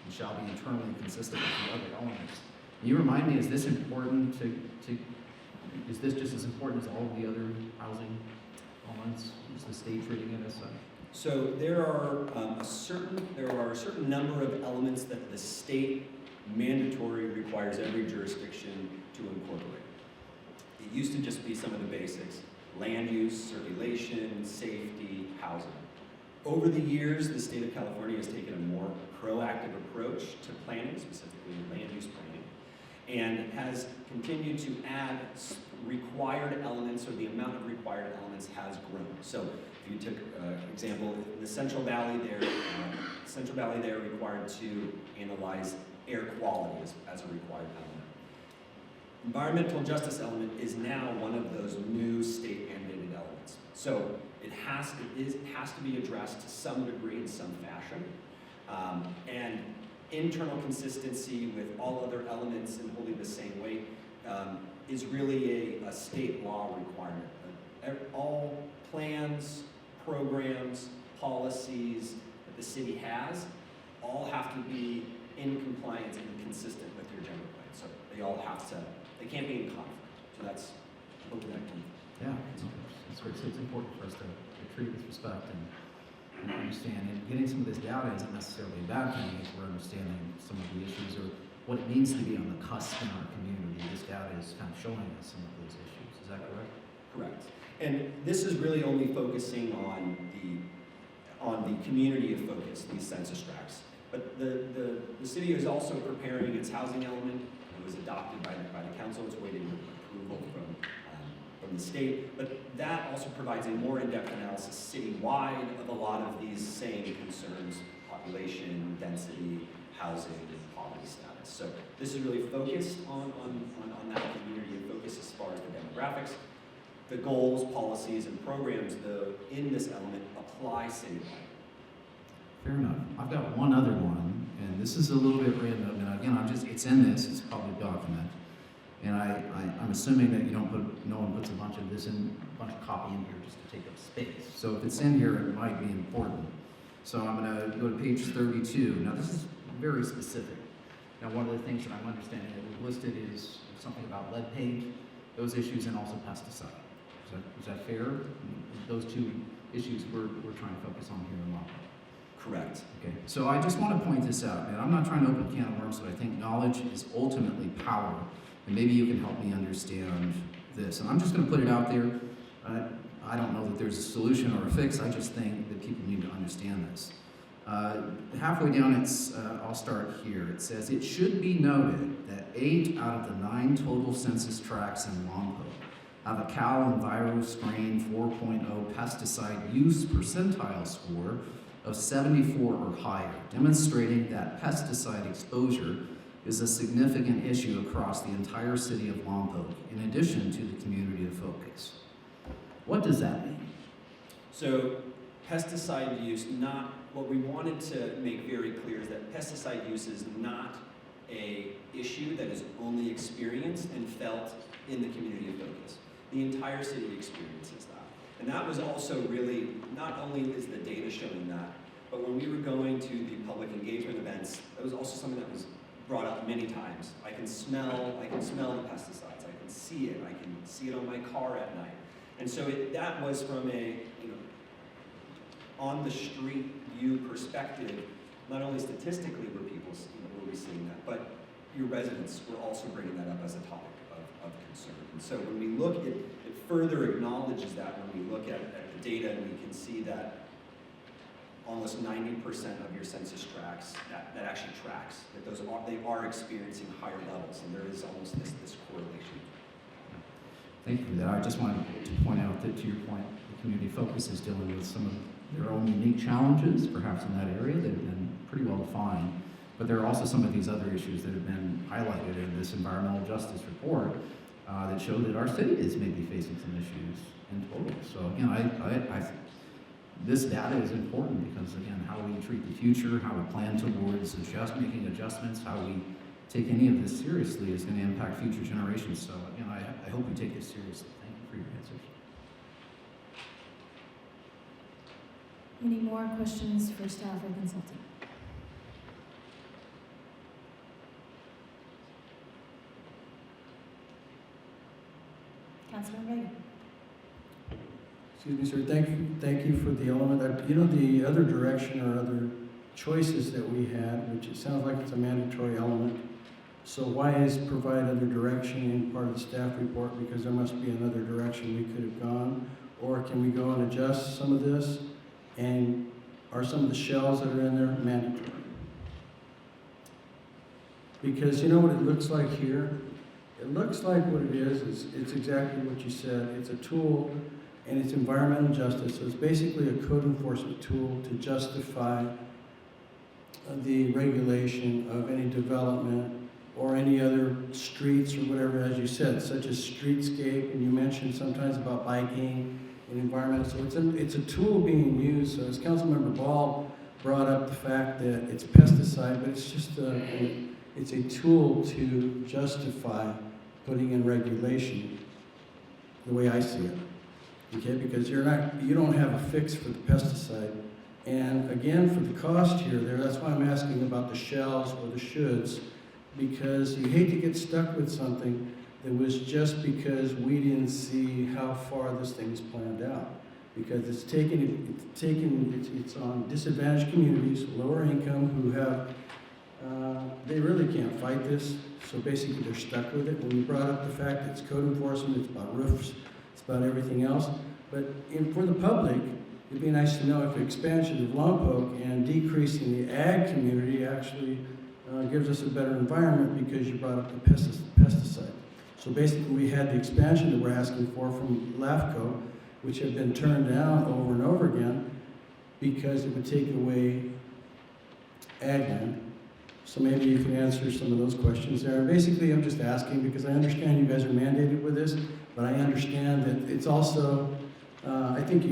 and shall be internally consistent with the other elements. Can you remind me, is this important is this just as important as all of the other housing elements? Is the state treating it as such? So there are a certain number of elements that the state mandatory requires every jurisdiction to incorporate. It used to just be some of the basics: land use, circulation, safety, housing. Over the years, the state of California has taken a more proactive approach to planning, specifically land use planning, and has continued to add required elements, or the amount of required elements has grown. So if you took example, the Central Valley there required to analyze air quality as a required element. Environmental justice element is now one of those new state mandated elements. So it has to be addressed to some degree in some fashion. And internal consistency with all other elements and holding the same weight is really a state law requirement. All plans, programs, policies that the city has all have to be in compliance and consistent with your general plan. So they all have to, they can't be in conflict. So that's hoping that can Yeah, it's great. So it's important for us to treat with respect and understand. And getting some of this data isn't necessarily a bad thing if we're understanding some of the issues or what it means to be on the cusp in our community. This data is kind of showing us some of those issues. Is that correct? Correct. And this is really only focusing on the community of focus, these census tracts. But the city is also preparing its housing element. It was adopted by the council. It's waiting approval from the state. But that also provides a more in-depth analysis citywide of a lot of these same concerns: population, density, housing, and poverty status. So this is really focused on that community of focus as far as the demographics. The goals, policies, and programs, though, in this element apply citywide. Fair enough. I've got one other one, and this is a little bit random. And again, it's in this. It's a public document, and I'm assuming that no one puts a bunch of copy in here just to take up space. So if it's in here, it might be important. So I'm going to go to page 32. Now this is very specific. Now one of the things that I'm understanding that we've listed is something about lead paint, those issues, and also pesticide. Is that fair? Those two issues we're trying to focus on here in Lompoc. Correct. Okay, so I just want to point this out, and I'm not trying to open a can of worms, but I think knowledge is ultimately power, and maybe you can help me understand this. And I'm just going to put it out there. I don't know that there's a solution or a fix. I just think that people need to understand this. Halfway down, I'll start here. It says, it should be noted that 8 out of the 9 total census tracts in Lompoc have a Cal EnviroScreen 4.0 pesticide use percentile score of 74 or higher, demonstrating that pesticide exposure is a significant issue across the entire city of Lompoc, in addition to the community of focus. What does that mean? So pesticide use, what we wanted to make very clear is that pesticide use is not an issue that is only experienced and felt in the community of focus. The entire city experiences that. And that was also really, not only is the data showing that, but when we were going to the public engagement events, that was also something that was brought up many times. I can smell the pesticides, I can see it on my car at night. And so that was from a on the street view perspective. Not only statistically were we seeing that, but your residents were also bringing that up as a topic of concern. And so when we look, it further acknowledges that when we look at the data, and we can see that almost 90% of your census tracts, that actually tracks, that they are experiencing higher levels, and there is almost this correlation. Thank you for that. I just wanted to point out that, to your point, the community focus is dealing with some of their own unique challenges, perhaps in that area, that have been pretty well defined. But there are also some of these other issues that have been highlighted in this environmental justice report that show that our city is maybe facing some issues in total. So again, this data is important because, again, how we treat the future, how we plan towards making adjustments, how we take any of this seriously is going to impact future generations. So again, I hope we take this seriously. Thank you for your answers. Any more questions for staff or consultant? Councilor Vega. Excuse me, sir, thank you for the element. The other direction or other choices that we had, which it sounds like it's a mandatory element. So why is provide other direction in part of the staff report? Because there must be another direction we could have gone. Or can we go and adjust some of this? And are some of the shells that are in there mandatory? Because you know what it looks like here? It looks like what it is it's exactly what you said. It's a tool, and it's environmental justice. So it's basically a code enforcement tool to justify the regulation of any development or any other streets or whatever, as you said, such as streetscape, and you mentioned sometimes about biking and environmental. So it's a tool being used. So as Councilmember Ball brought up the fact that it's pesticide, but it's just it's a tool to justify putting in regulation, the way I see it. Okay, because you don't have a fix for the pesticide. And again, for the cost here, that's why I'm asking about the shells or the shoulds, because you hate to get stuck with something that was just because we didn't see how far this thing is planned out. Because it's on disadvantaged communities, lower income, who have, they really can't fight this, so basically they're stuck with it. When you brought up the fact that it's code enforcement, it's about roofs, it's about everything else. But for the public, it'd be nice to know if the expansion of Lompoc and decreasing the ag community actually gives us a better environment, because you brought up the pesticide. So basically we had the expansion that we're asking for from LAFCO, which have been turned down over and over again because it would take away ag land. So maybe you can answer some of those questions there. And basically, I'm just asking because I understand you guys are mandated with this, but I understand that it's also, I think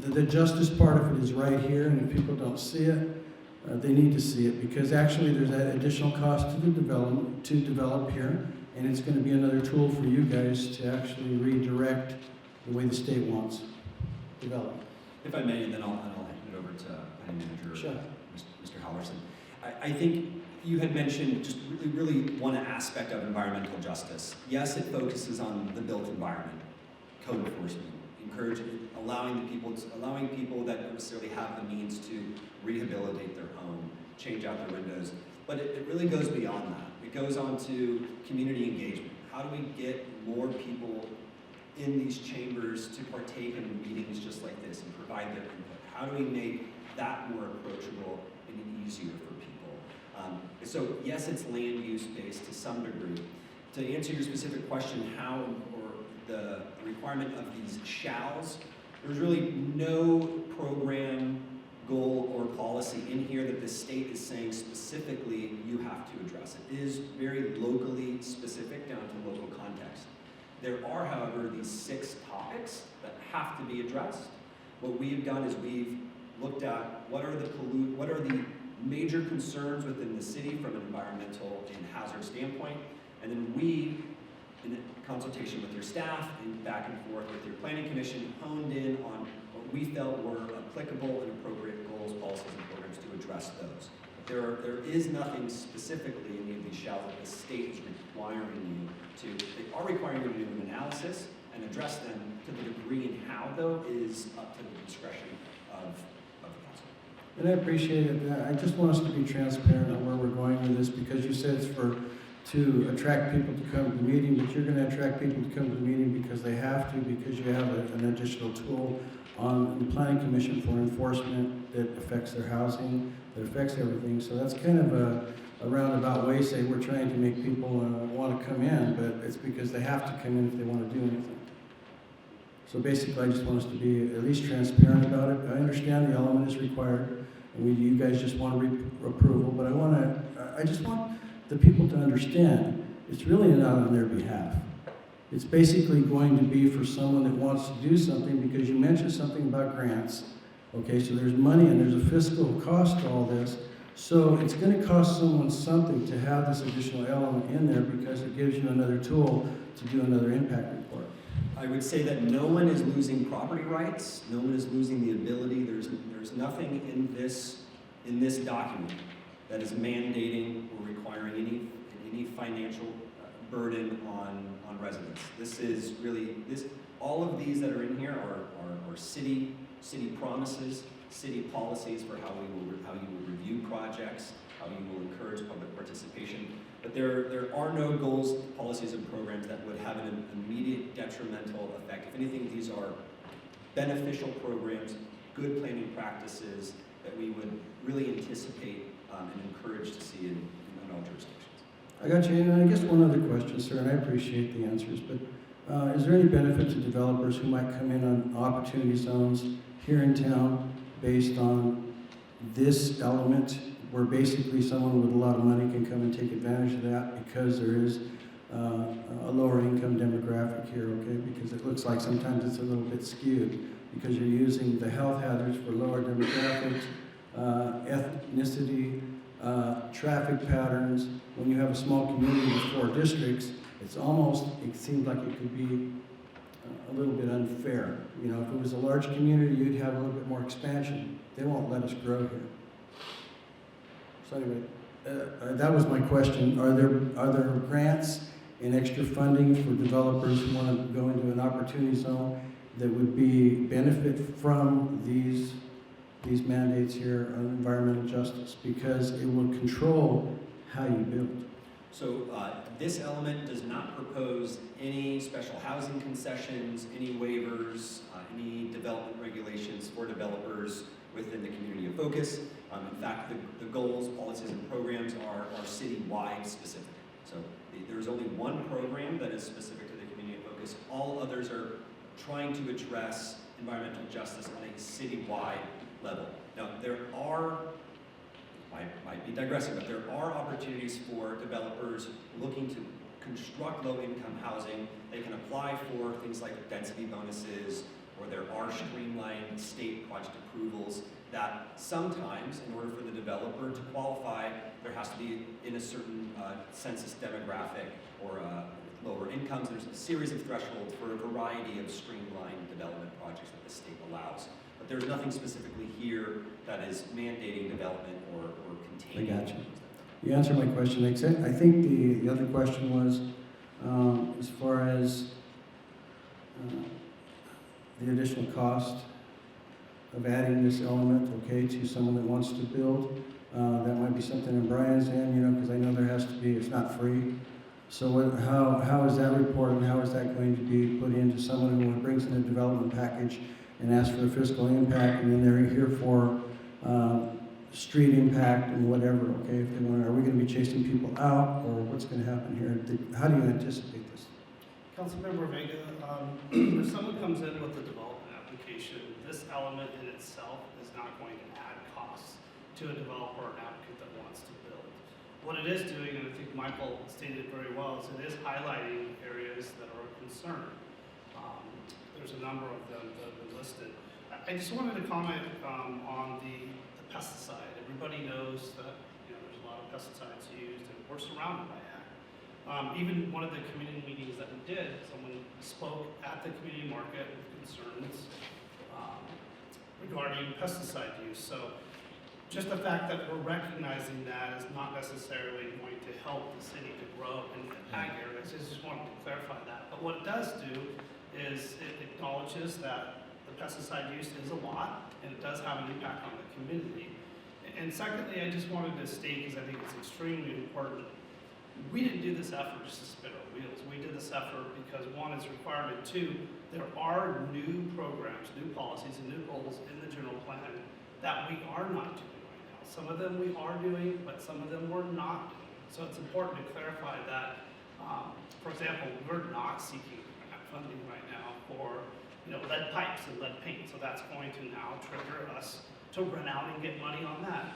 the justice part of it is right here, and if people don't see it, they need to see it, because actually there's that additional cost to the develop here, and it's going to be another tool for you guys to actually redirect the way the state wants development. If I may, and then I'll hand it over to Planning Manager Sure. Mr. Halverson. I think you had mentioned just really one aspect of environmental justice. Yes, it focuses on the built environment, code enforcement, allowing people that don't necessarily have the means to rehabilitate their home, change out their windows. But it really goes beyond that. It goes on to community engagement. How do we get more people in these chambers to partake in meetings just like this and provide their input? How do we make that more approachable and easier for people? So yes, it's land use based to some degree. To answer your specific question, how or the requirement of these shalls, there's really no program, goal, or policy in here that the state is saying specifically you have to address. It is very locally specific down to local context. There are, however, these 6 topics that have to be addressed. What we've done is we've looked at what are the major concerns within the city from an environmental and hazard standpoint, and then we, in consultation with your staff and back and forth with your planning commission, honed in on what we felt were applicable and appropriate goals, policies, and programs to address those. There is nothing specifically in any of these shalls that the state is requiring you to. They are requiring you to do an analysis and address them. To the degree and how, though, is up to the discretion of the council. And I appreciate it. I just want us to be transparent on where we're going with this, because you said it's to attract people to come to the meeting, but you're going to attract people to come to the meeting because they have to, because you have an additional tool on the Planning Commission for enforcement that affects their housing, that affects everything. So that's kind of a roundabout way, say we're trying to make people want to come in, but it's because they have to come in if they want to do anything. So basically, I just want us to be at least transparent about it. I understand the element is required, and you guys just want approval, but I just want the people to understand it's really not on their behalf. It's basically going to be for someone that wants to do something, because you mentioned something about grants. Okay, so there's money and there's a fiscal cost to all this. So it's going to cost someone something to have this additional element in there, because it gives you another tool to do another impact report. I would say that no one is losing property rights. No one is losing the ability. There's nothing in this document that is mandating or requiring any financial burden on residents. This is really all of these that are in here are city promises, city policies for how you will review projects, how you will encourage public participation. But there are no goals, policies, and programs that would have an immediate detrimental effect. If anything, these are beneficial programs, good planning practices that we would really anticipate and encourage to see in all jurisdictions. I got you. And I guess one other question, sir, and I appreciate the answers, but is there any benefit to developers who might come in on opportunity zones here in town based on this element, where basically someone with a lot of money can come and take advantage of that because there is a lower income demographic here, okay? Because it looks like sometimes it's a little bit skewed, because you're using the health hazards for lower demographics, ethnicity, traffic patterns. When you have a small community with 4 districts, it seems like it could be a little bit unfair. You know, if it was a large community, you'd have a little bit more expansion. They won't let us grow here. So anyway, that was my question. Are there grants and extra funding for developers who want to go into an opportunity zone that would be benefit from these mandates here on environmental justice, because it will control how you build. So this element does not propose any special housing concessions, any waivers, any development regulations for developers within the community of focus. In fact, the goals, policies, and programs are city-wide specific. So there's only one program that is specific to the community of focus. All others are trying to address environmental justice on a city-wide level. Now, there are, might be digressing, but there are opportunities for developers looking to construct low-income housing. They can apply for things like density bonuses, or there are streamlined state project approvals that sometimes, in order for the developer to qualify, there has to be in a certain census demographic or lower incomes. There's a series of thresholds for a variety of streamlined development projects that the state allows. But there's nothing specifically here that is mandating development or containing. I got you. You answered my question. I think the other question was, as far as the additional cost of adding this element, okay, to someone that wants to build. That might be something in Brian's end, you know, because I know there has to be, it's not free. So how is that reported, and how is that going to be put into someone who brings in a development package and asks for a fiscal impact, and then they're here for street impact and whatever, okay? If they want, are we going to be chasing people out, or what's going to happen here? How do you anticipate this? Councilmember Vega, if someone comes in with a development application, this element in itself is not going to add costs to a developer or an applicant that wants to build. What it is doing, and I think Michael stated it very well, is it is highlighting areas that are of concern. There's a number of them that have been listed. I just wanted to comment on the pesticide. Everybody knows that there's a lot of pesticides used, and we're surrounded by ag. Even one of the community meetings that we did, someone spoke at the community market with concerns regarding pesticide use. So just the fact that we're recognizing that is not necessarily going to help the city to grow in the ag areas. I just wanted to clarify that. But what it does do is it acknowledges that the pesticide use is a lot, and it does have an impact on the community. And secondly, I just wanted to state, because I think it's extremely important, we didn't do this effort just to spin our wheels. We did this effort because one, it's required, and two, there are new programs, new policies, and new goals in the general plan that we are not doing right now. Some of them we are doing, but some of them we're not doing. So it's important to clarify that, for example, we're not seeking funding right now for lead pipes and lead paint. So that's going to now trigger us to run out and get money on that.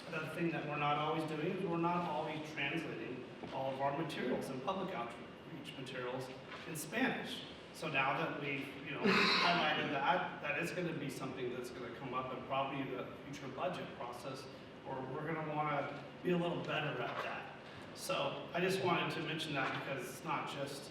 Another thing that we're not always doing is we're not always translating all of our materials and public outreach materials in Spanish. So now that we've highlighted that is going to be something that's going to come up in probably the future budget process, or we're going to want to be a little better at that. So I just wanted to mention that, because it's not just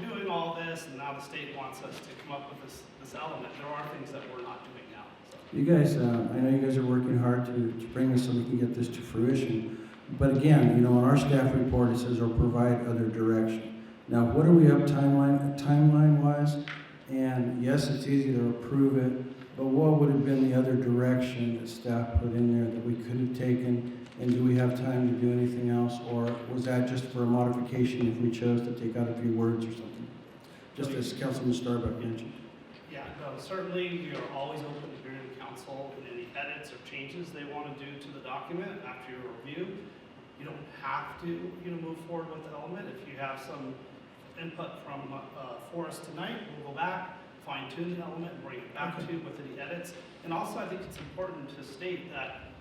we're doing all this and now the state wants us to come up with this element. There are things that we're not doing now. So. You guys, I know you guys are working hard to bring this so we can get this to fruition. But again, on our staff report it says, or provide other direction. Now, what are we up timeline-wise? And yes, it's easy to approve it, but what would have been the other direction that staff put in there that we could have taken? And do we have time to do anything else, or was that just for a modification if we chose to take out a few words or something? Just as Councilman Starbuck mentioned. Yeah, no, certainly we are always open to hearing the council and any edits or changes they want to do to the document after your review. You don't have to move forward with the element. If you have some input from for us tonight, we'll go back, fine-tune the element, bring it back to you with any edits. And also, I think it's important to state that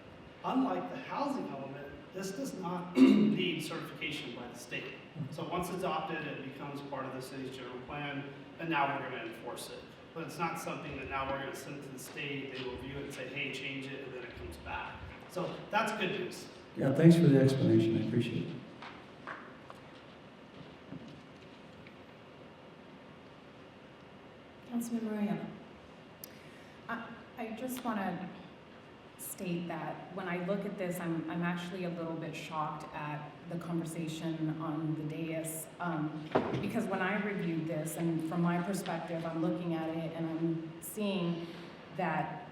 unlike the housing element, this does not need certification by the state. So once adopted, it becomes part of the city's general plan, and now we're going to enforce it. But it's not something that now we're going to send it to the state, they will review it and say, hey, change it, and then it comes back. So that's good news. Yeah, thanks for the explanation. I appreciate it. Councilmember Mariano. I just want to state that when I look at this, I'm actually a little bit shocked at the conversation on the dais, because when I reviewed this, and from my perspective, I'm looking at it and I'm seeing that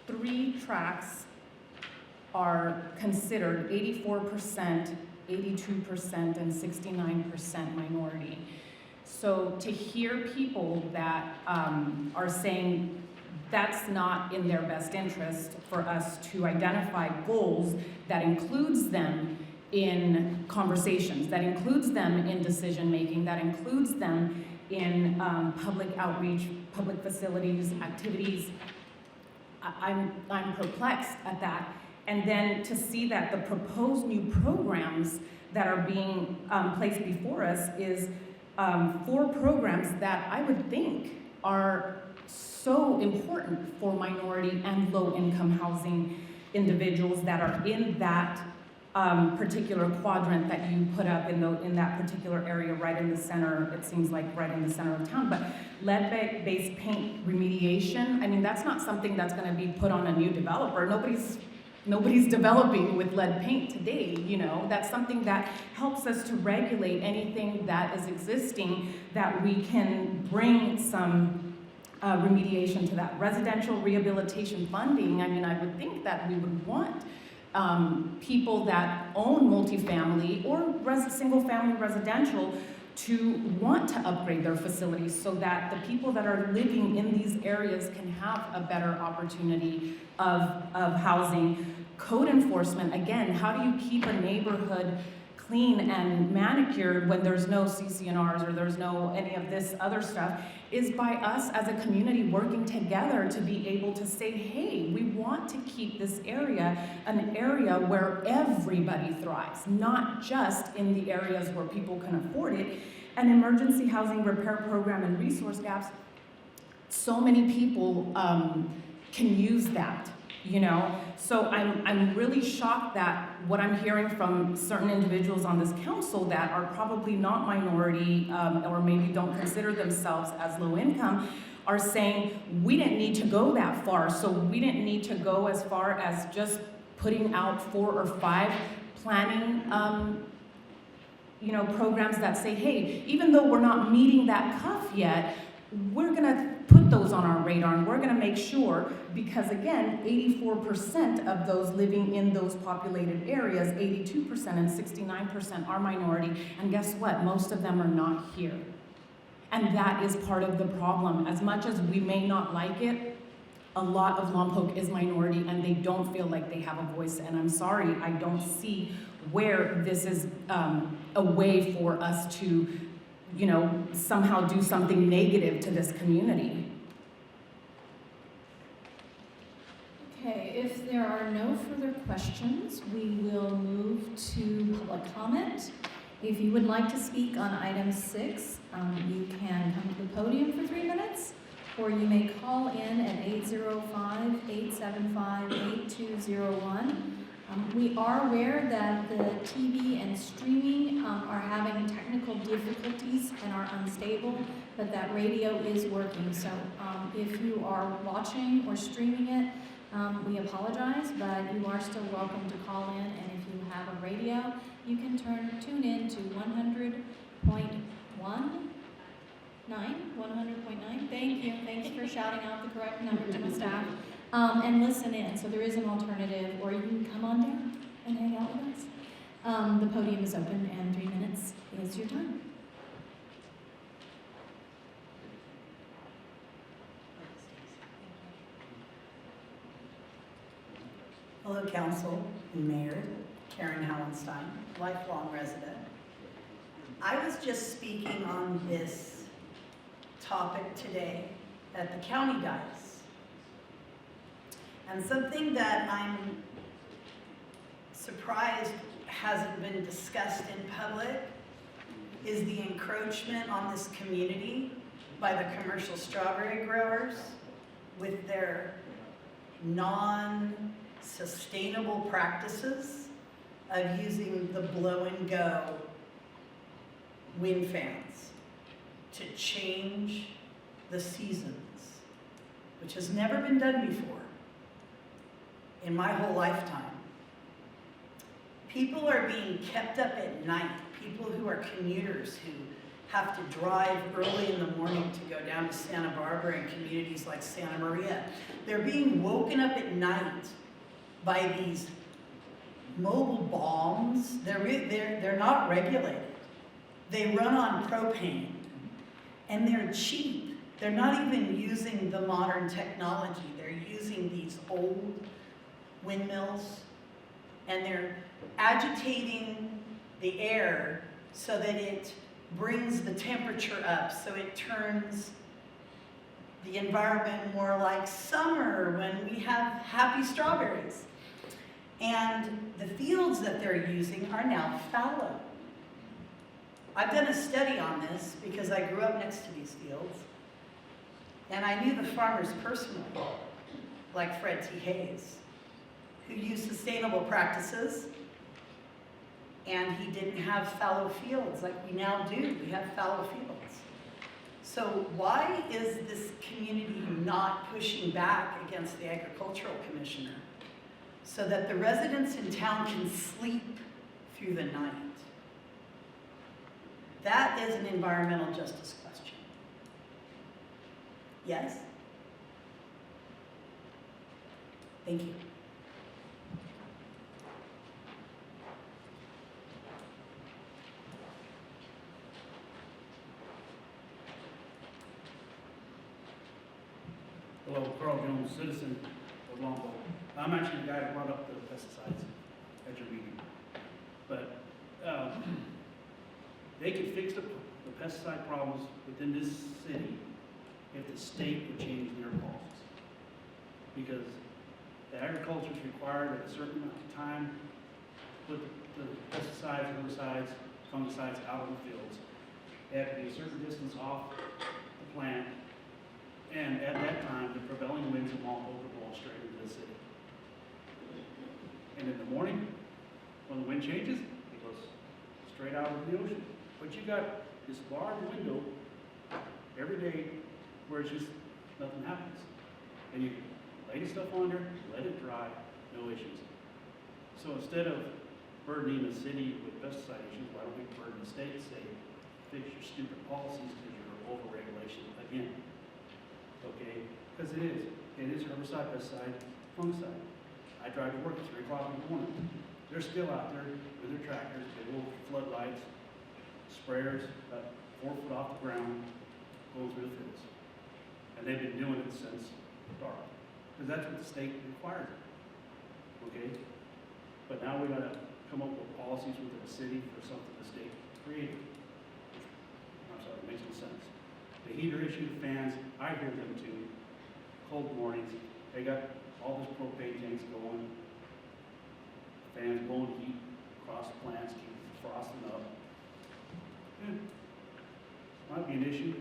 3 tracks are considered 84%, 82%, and 69% minority. So to hear people that are saying that's not in their best interest for us to identify goals that includes them in conversations, that includes them in decision making, that includes them in public outreach, public facilities, activities, I'm perplexed at that. And then to see that the proposed new programs that are being placed before us is 4 programs that I would think are so important for minority and low-income housing individuals that are in that particular quadrant that you put up in that particular area right in the center, it seems like right in the center of town. But lead-based paint remediation, I mean, that's not something that's gonna be put on a new developer. Nobody's developing with lead paint today, you know. That's something that helps us to regulate anything that is existing, that we can bring some remediation to that. Residential rehabilitation funding, I mean, I would think that we would want people that own multifamily or single-family residential to want to upgrade their facilities so that the people that are living in these areas can have a better opportunity of housing. Code enforcement, again, how do you keep a neighborhood clean and manicured when there's no CCNRs or there's no any of this other stuff, is by us as a community working together to be able to say, hey, we want to keep this area an area where everybody thrives, not just in the areas where people can afford it. An emergency housing repair program and resource gaps, so many people can use that. You know, so I'm really shocked that what I'm hearing from certain individuals on this council that are probably not minority or maybe don't consider themselves as low income are saying we didn't need to go that far. So we didn't need to go as far as just putting out 4 or 5 planning you know, programs that say, hey, even though we're not meeting that cuff yet, we're gonna put those on our radar and we're gonna make sure, because again, 84% of those living in those populated areas, 82% and 69% are minority, and guess what? Most of them are not here. And that is part of the problem. As much as we may not like it, a lot of Lompoc is minority and they don't feel like they have a voice, and I'm sorry, I don't see where this is a way for us to, you know, somehow do something negative to this community. Okay, if there are no further questions, we will move to public comment. If you would like to speak on item 6, you can come to the podium for 3 minutes, or you may call in at 805-875-8201. We are aware that the TV and streaming are having technical difficulties and are unstable, but that radio is working. So if you are watching or streaming it, we apologize, but you are still welcome to call in, and if you have a radio, you can tune in to 100.9. Thank you. Thanks for shouting out the correct number to my staff. And listen in. So there is an alternative, or you can come on down and hang out with us. The podium is open, and 3 minutes is your time. Hello, Council and Mayor. Karen Hallenstein, lifelong resident. I was just speaking on this topic today at the county dais. And something that I'm surprised hasn't been discussed in public is the encroachment on this community by the commercial strawberry growers with their non-sustainable practices of using the blow-and-go wind fans to change the seasons, which has never been done before. in my whole lifetime. People are being kept up at night. People who are commuters who have to drive early in the morning to go down to Santa Barbara and communities like Santa Maria. They're being woken up at night by these mobile bombs. They're not regulated. They run on propane, and they're cheap. They're not even using the modern technology. They're using these old windmills, and they're agitating the air so that it brings the temperature up, so it turns the environment more like summer when we have happy strawberries. And the fields that they're using are now fallow. I've done a study on this because I grew up next to these fields, and I knew the farmers personally, like Fred T. Hayes, who used sustainable practices, and he didn't have fallow fields like we now do. We have fallow fields. So why is this community not pushing back against the agricultural commissioner so that the residents in town can sleep through the night? That is an environmental justice question. Yes? Thank you. Hello, Carl Jones, citizen of Lompoc. I'm actually the guy that brought up the pesticides at your meeting. But they could fix the pesticide problems within this city if the state would change their policies. Because the agriculture is required at a certain amount of time to put the pesticides, herbicides, fungicides out in the fields. They have to be a certain distance off the plant. And at that time, the prevailing winds of Lompoc would blow straight into the city. And in the morning, when the wind changes, it goes straight out of the ocean. But you got this large window every day where it's just nothing happens. And you lay the stuff on there, let it dry, no issues. So instead of burdening the city with pesticide issues, why don't we burden the state and say, fix your stupid policies because you're over-regulation again. Okay, because it is herbicide, pesticide, fungicide. I drive to work at 3 o'clock in the morning. They're still out there with their tractors, big old floodlights, sprayers, about 4 foot off the ground, going through the fields. And they've been doing it since dark, because that's what the state requires. Okay, but now we gotta come up with policies within the city for something the state created. I'm sorry, it makes no sense. The heater issue, fans, I hear them too. Cold mornings, they got all this propane tanks going. Fans blowing heat across the plants, keep frosting up. Might be an issue,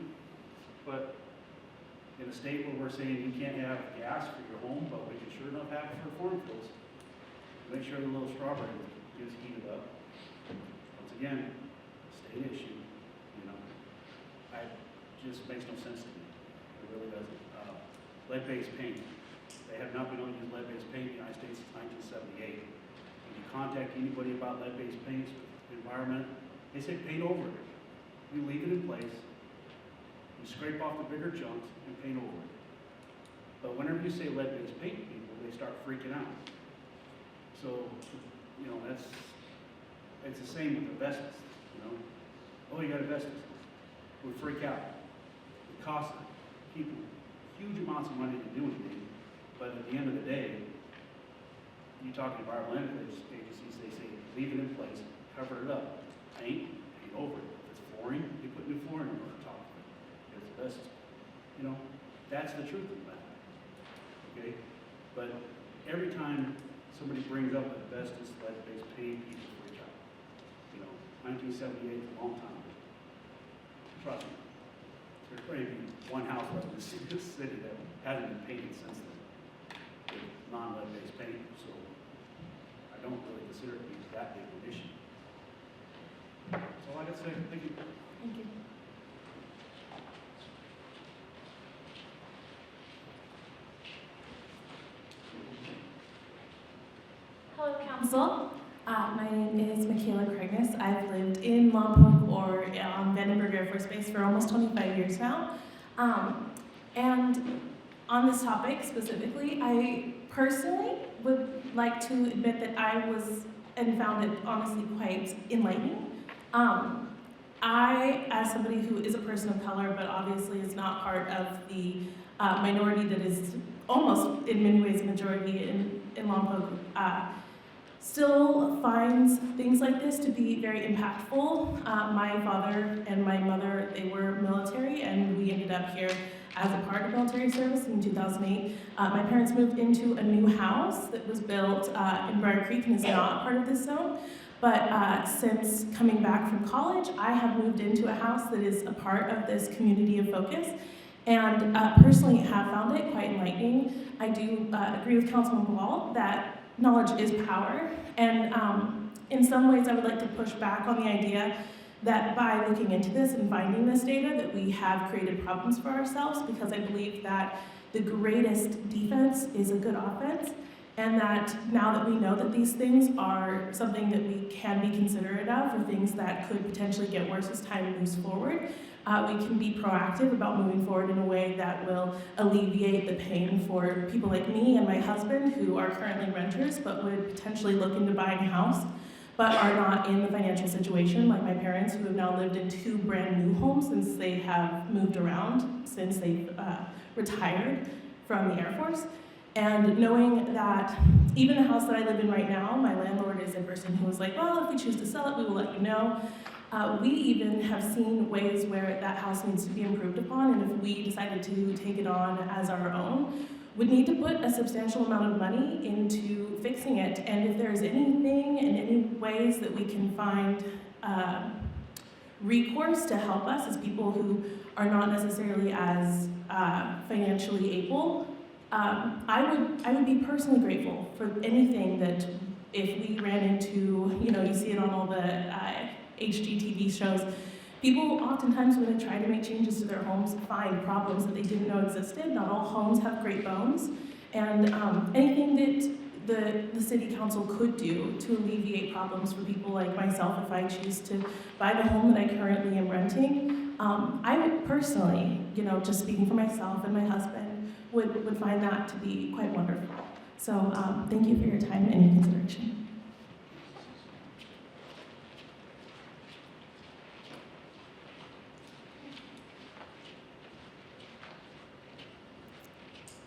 but in a state where we're saying you can't have gas for your home, but we can sure enough have it for cornfields. Make sure the little strawberry gets heated up. Once again, state issue, you know. Just makes no sense to me. It really doesn't. Lead-based paint. They have not been able to use lead-based paint in the United States since 1978. When you contact anybody about lead-based paints, environment, they say paint over it. You leave it in place, you scrape off the bigger chunks and paint over it. But whenever you say lead-based paint to people, they start freaking out. So, you know, it's the same with asbestos, you know. Oh, you got asbestos. We freak out. It costs people huge amounts of money to do anything, but at the end of the day, you talk to environmental agencies, they say leave it in place, cover it up, paint over it. If it's flooring, you put new flooring over the top of it. If it's asbestos, you know, that's the truth of that. Okay, but every time somebody brings up asbestos, lead-based paint, people freak out. You know, 1978 is a long time. Trust me. There's probably one house left in this city that hasn't been painted since then, with non-lead-based paint, so I don't really consider it to be that big of an issue. That's all I got to say. Thank you. Thank you. Hello, Council. My name is Michaela Craigness. I've lived in Lompoc or on Vandenberg Air Force Base for almost 25 years now. And on this topic specifically, I personally would like to admit that I was and found it honestly quite enlightening. I, as somebody who is a person of color, but obviously is not part of the minority that is almost in many ways a majority in Lompoc, still finds things like this to be very impactful. My father and my mother, they were military, and we ended up here as a part of military service in 2008. My parents moved into a new house that was built in Briar Creek and is not part of this zone. But since coming back from college, I have moved into a house that is a part of this community of focus, and personally have found it quite enlightening. I do agree with Councilman Wall that knowledge is power, and in some ways I would like to push back on the idea that by looking into this and finding this data that we have created problems for ourselves, because I believe that the greatest defense is a good offense, and that now that we know that these things are something that we can be considerate of, or things that could potentially get worse as time moves forward, we can be proactive about moving forward in a way that will alleviate the pain for people like me and my husband who are currently renters but would potentially look into buying a house but are not in the financial situation, like my parents who have now lived in 2 brand new homes since they have moved around, since they've retired from the Air Force. And knowing that even the house that I live in right now, my landlord is a person who was like, well, if we choose to sell it, we will let you know. We even have seen ways where that house needs to be improved upon, and if we decided to take it on as our own, would need to put a substantial amount of money into fixing it. And if there's anything in any ways that we can find recourse to help us as people who are not necessarily as financially able, I would be personally grateful for anything that if we ran into, you see it on all the HGTV shows, people oftentimes when they try to make changes to their homes find problems that they didn't know existed. Not all homes have great bones, and anything that the city council could do to alleviate problems for people like myself if I choose to buy the home that I currently am renting, I would personally, just speaking for myself and my husband, would find that to be quite wonderful. So thank you for your time and your consideration.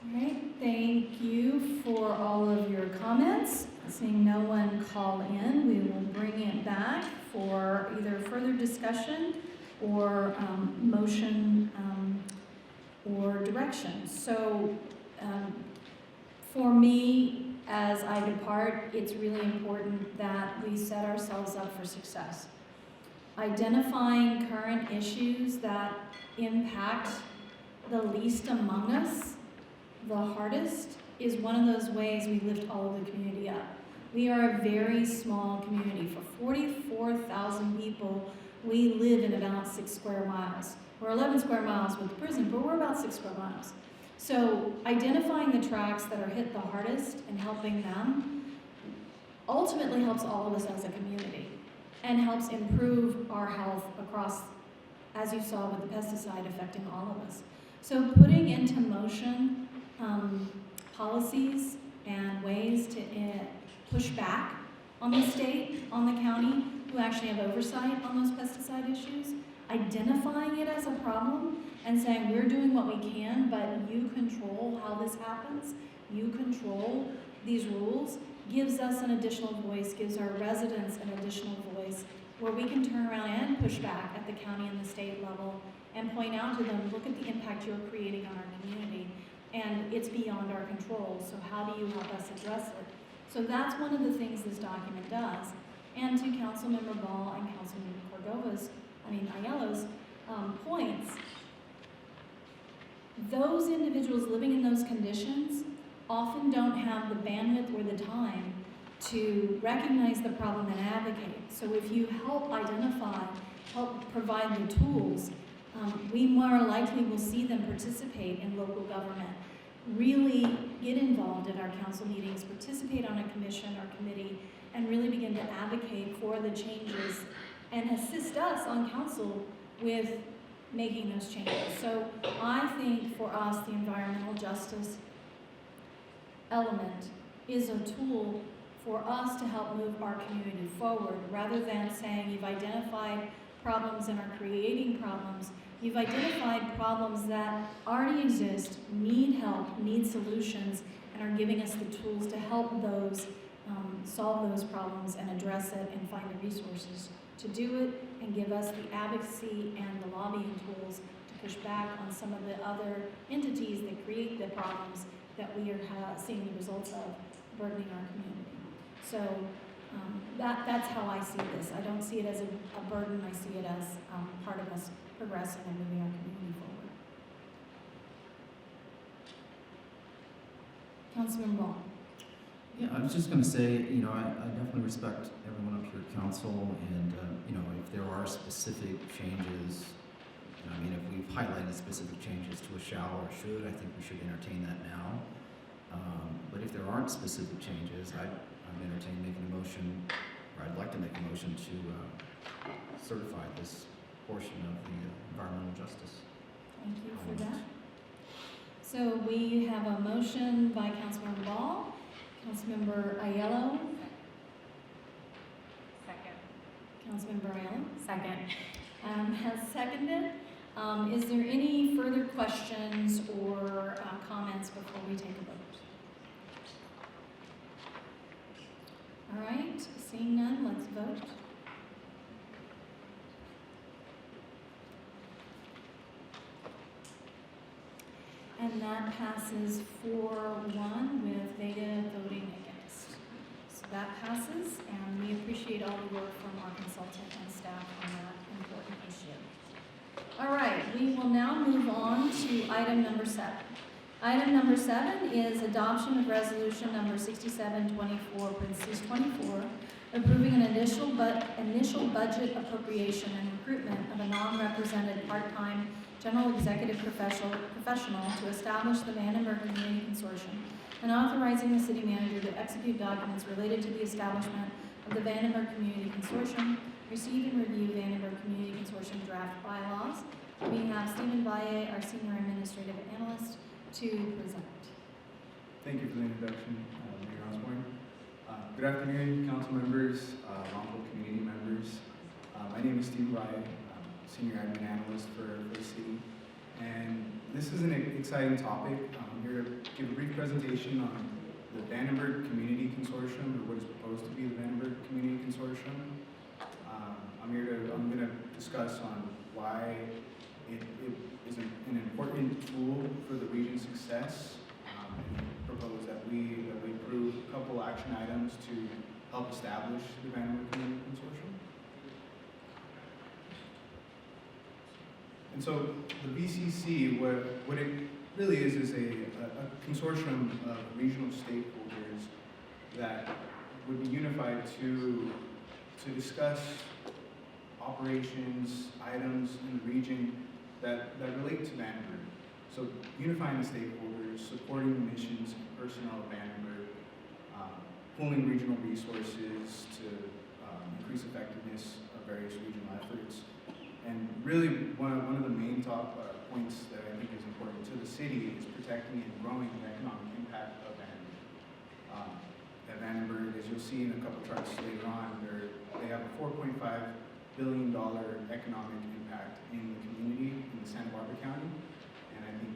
All right, thank you for all of your comments. Seeing no one call in, we will bring it back for either further discussion or motion or direction. So for me, as I depart, it's really important that we set ourselves up for success. Identifying current issues that impact the least among us the hardest is one of those ways we lift all of the community up. We are a very small community. For 44,000 people, we live in about 6 square miles. We're 11 square miles with the prison, but we're about 6 square miles. So identifying the tracks that are hit the hardest and helping them ultimately helps all of us as a community and helps improve our health across, as you saw with the pesticide affecting all of us. So putting into motion policies and ways to push back on the state, on the county, who actually have oversight on those pesticide issues, identifying it as a problem and saying we're doing what we can, but you control how this happens, you control these rules, gives us an additional voice, gives our residents an additional voice, where we can turn around and push back at the county and the state level and point out to them, look at the impact you're creating on our community, and it's beyond our control, so how do you help us address it? So that's one of the things this document does. And to Councilmember Ball and Councilmember Ayala's points, those individuals living in those conditions often don't have the bandwidth or the time to recognize the problem and advocate. So if you help identify, help provide the tools, we more likely will see them participate in local government. really get involved at our council meetings, participate on a commission or committee, and really begin to advocate for the changes and assist us on council with making those changes. So I think for us, the environmental justice element is a tool for us to help move our community forward, rather than saying you've identified problems and are creating problems. You've identified problems that already exist, need help, need solutions, and are giving us the tools to help those solve those problems and address it and find the resources to do it, and give us the advocacy and the lobbying tools to push back on some of the other entities that create the problems that we are seeing the results of burdening our community. So that's how I see this. I don't see it as a burden. I see it as part of us progressing and moving our community forward. Councilman Ball. Yeah, I was just going to say, you know, I definitely respect everyone up here at council, and, you know, if there are specific changes, I mean, if we've highlighted specific changes to a shall or should, I think we should entertain that now. But if there aren't specific changes, I'm entertaining making a motion, or I'd like to make a motion to certify this portion of the environmental justice. Thank you for that. So we have a motion by Councilmember Ball, Councilmember Aiello. Second. Councilmember Aiello Second. has seconded. Is there any further questions or comments before we take a vote? All right, seeing none, let's vote. And that passes 4-1 with Veda voting against. So that passes, and we appreciate all the work from our consultant and staff on that important issue. All right, we will now move on to item number 7. Item number 7 is adoption of resolution number 6724, parentheses 24, approving an initial budget appropriation and recruitment of a non-represented part-time general executive professional to establish the Vandenberg Community Consortium, and authorizing the city manager to execute documents related to the establishment of the Vandenberg Community Consortium, receive and review Vandenberg Community Consortium draft bylaws. We have Stephen Valle, our senior administrative analyst, to present. Thank you for the introduction, Mayor Osborne. Good afternoon, council members, Lompoc community members. My name is Steve Valle, senior admin analyst for the city. And this is an exciting topic. I'm here to give a brief presentation on the Vandenberg Community Consortium, or what is proposed to be the Vandenberg Community Consortium. I'm going to discuss on why it is an important tool for the region's success, and propose that we approve a couple action items to help establish the Vandenberg Community Consortium. And so the VCC, what it really is a consortium of regional stakeholders that would be unified to discuss operations, items in the region that relate to Vandenberg. So unifying the stakeholders, supporting the missions and personnel of Vandenberg, pooling regional resources to increase effectiveness of various regional efforts. And really, one of the main top points that I think is important to the city is protecting and growing the economic impact of Vandenberg. At Vandenberg, as you'll see in a couple charts later on, they have a $4.5 billion economic impact in the community in Santa Barbara County. And I think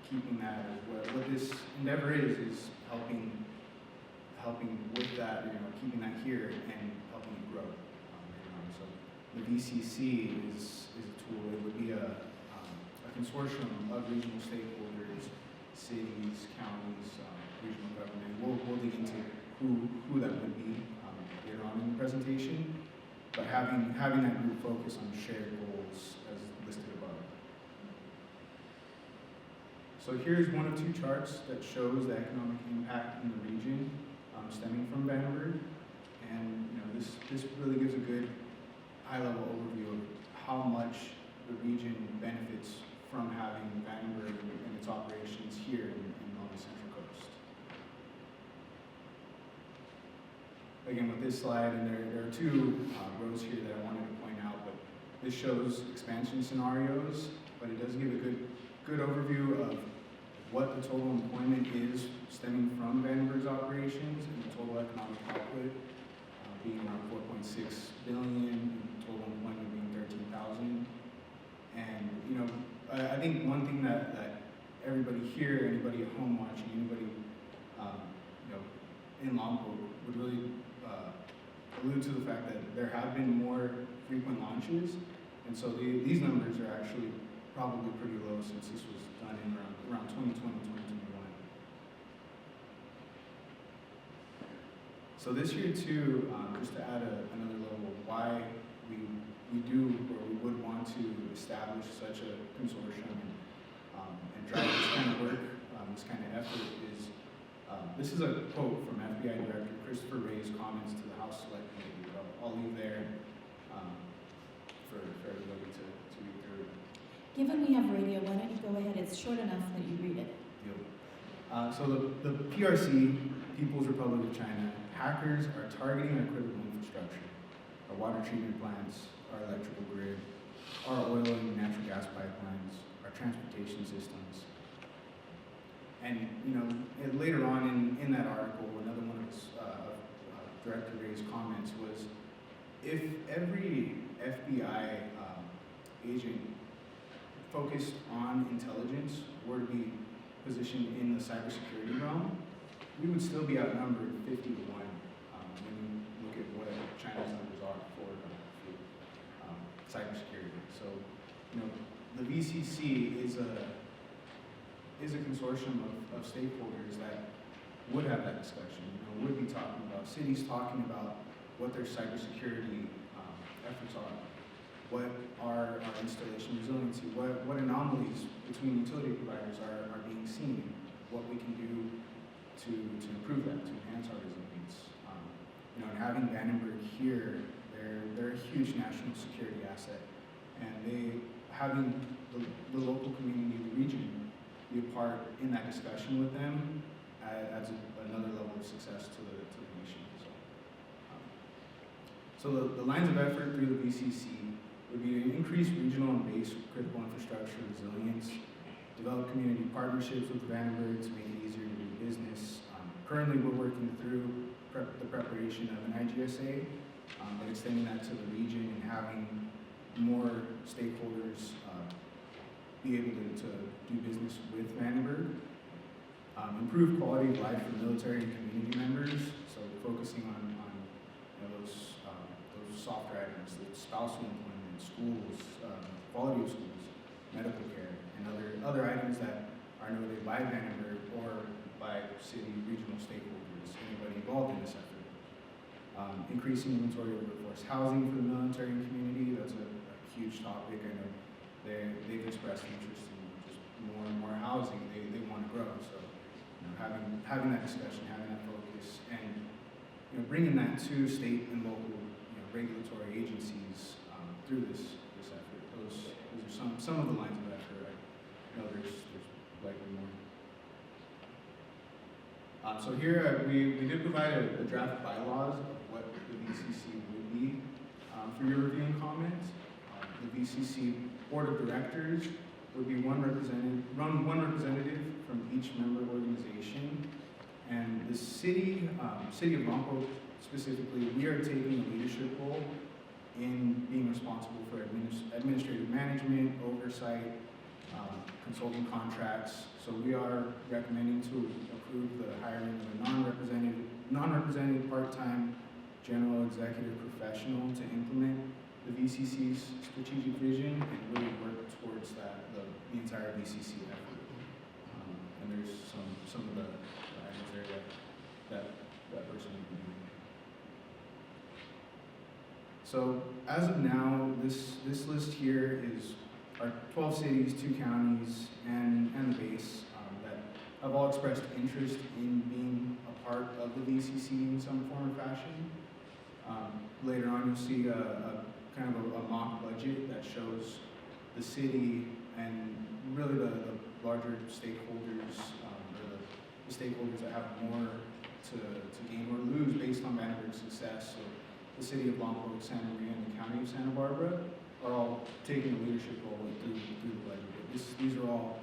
keeping that as what this endeavor is helping with that, keeping that here and helping it grow. So the VCC is a tool. It would be a consortium of regional stakeholders, cities, counties, regional government. We'll dig into who that would be later on in the presentation. But having that group focus on shared goals as listed above. So here's one of 2 charts that shows the economic impact in the region stemming from Vandenberg. And this really gives a good high-level overview of how much the region benefits from having Vandenberg and its operations here in Loma Santa. again, with this slide, and there are two rows here that I wanted to point out, but this shows expansion scenarios, but it does give a good overview of what the total employment is stemming from Vandenberg's operations and the total economic output being around 4.6 billion, total employment being 13,000. And you know, I think one thing that everybody here, anybody at home watching, anybody you know in Lompoc would really allude to the fact that there have been more frequent launches, and so these numbers are actually probably pretty low since this was done in around 2020, 2021. So this year too, just to add another level, why we do or we would want to establish such a consortium and drive this kind of work, this kind of effort is, this is a quote from FBI Director Christopher Wray's comments to the House Select Committee. I'll leave there for everybody to read through. Given we have radio, why don't you go ahead? It's short enough that you read it. Deal. So the PRC, People's Republic of China, hackers are targeting our critical infrastructure, our water treatment plants, our electrical grid, our oil and natural gas pipelines, our transportation systems. And you know, later on in that article, another one of his Director Wray's comments was, if every FBI agent focused on intelligence were to be positioned in the cybersecurity realm, we would still be outnumbered 50 to 1 when you look at what China's numbers are for cybersecurity. So, you know, the VCC is a consortium of stakeholders that would have that discussion. You know, would be talking about cities talking about what their cybersecurity efforts are, what are our installation resiliency, what anomalies between utility providers are being seen, what we can do to improve that, to enhance our resilience. You know, and having Vandenberg here, they're a huge national security asset, and having the local community, the region, be a part in that discussion with them adds another level of success to the nation. So the lines of effort through the VCC would be to increase regional and base critical infrastructure resilience, develop community partnerships with Vandenberg to make it easier to do business. Currently, we're working through the preparation of an IGSA, but extending that to the region and having more stakeholders be able to do business with Vandenberg. Improve quality of life for military and community members, so focusing on you know, those softer items, the spousal employment, schools, quality of schools, medical care, and other items that are noted by Vandenberg or by city regional stakeholders, anybody involved in this effort. Increasing inventory of workforce housing for the military and community, that's a huge topic. I know they've expressed interest in just more and more housing. They want to grow, so you know, having that discussion, having that focus, and you know, bringing that to state and local regulatory agencies through this effort. Those are some of the lines of effort. I know there's likely more. So here we did provide a draft bylaws of what the VCC would be for your review and comment. The VCC Board of Directors would be one representative from each member organization, and the city of Lompoc specifically, we are taking a leadership role in being responsible for administrative management, oversight, consulting contracts. So we are recommending to approve the hiring of a non-represented part-time general executive professional to implement the VCC's strategic vision and really work towards the entire VCC effort. And there's some of the items there that person would be doing. So as of now, this list here is our 12 cities, 2 counties, and the base that have all expressed interest in being a part of the VCC in some form or fashion. Later on, you'll see a kind of a mock budget that shows the city and really the larger stakeholders, or the stakeholders that have more to gain or lose based on Vandenberg's success. So the city of Lompoc, Santa Maria, and the county of Santa Barbara are all taking a leadership role through the budget. These are all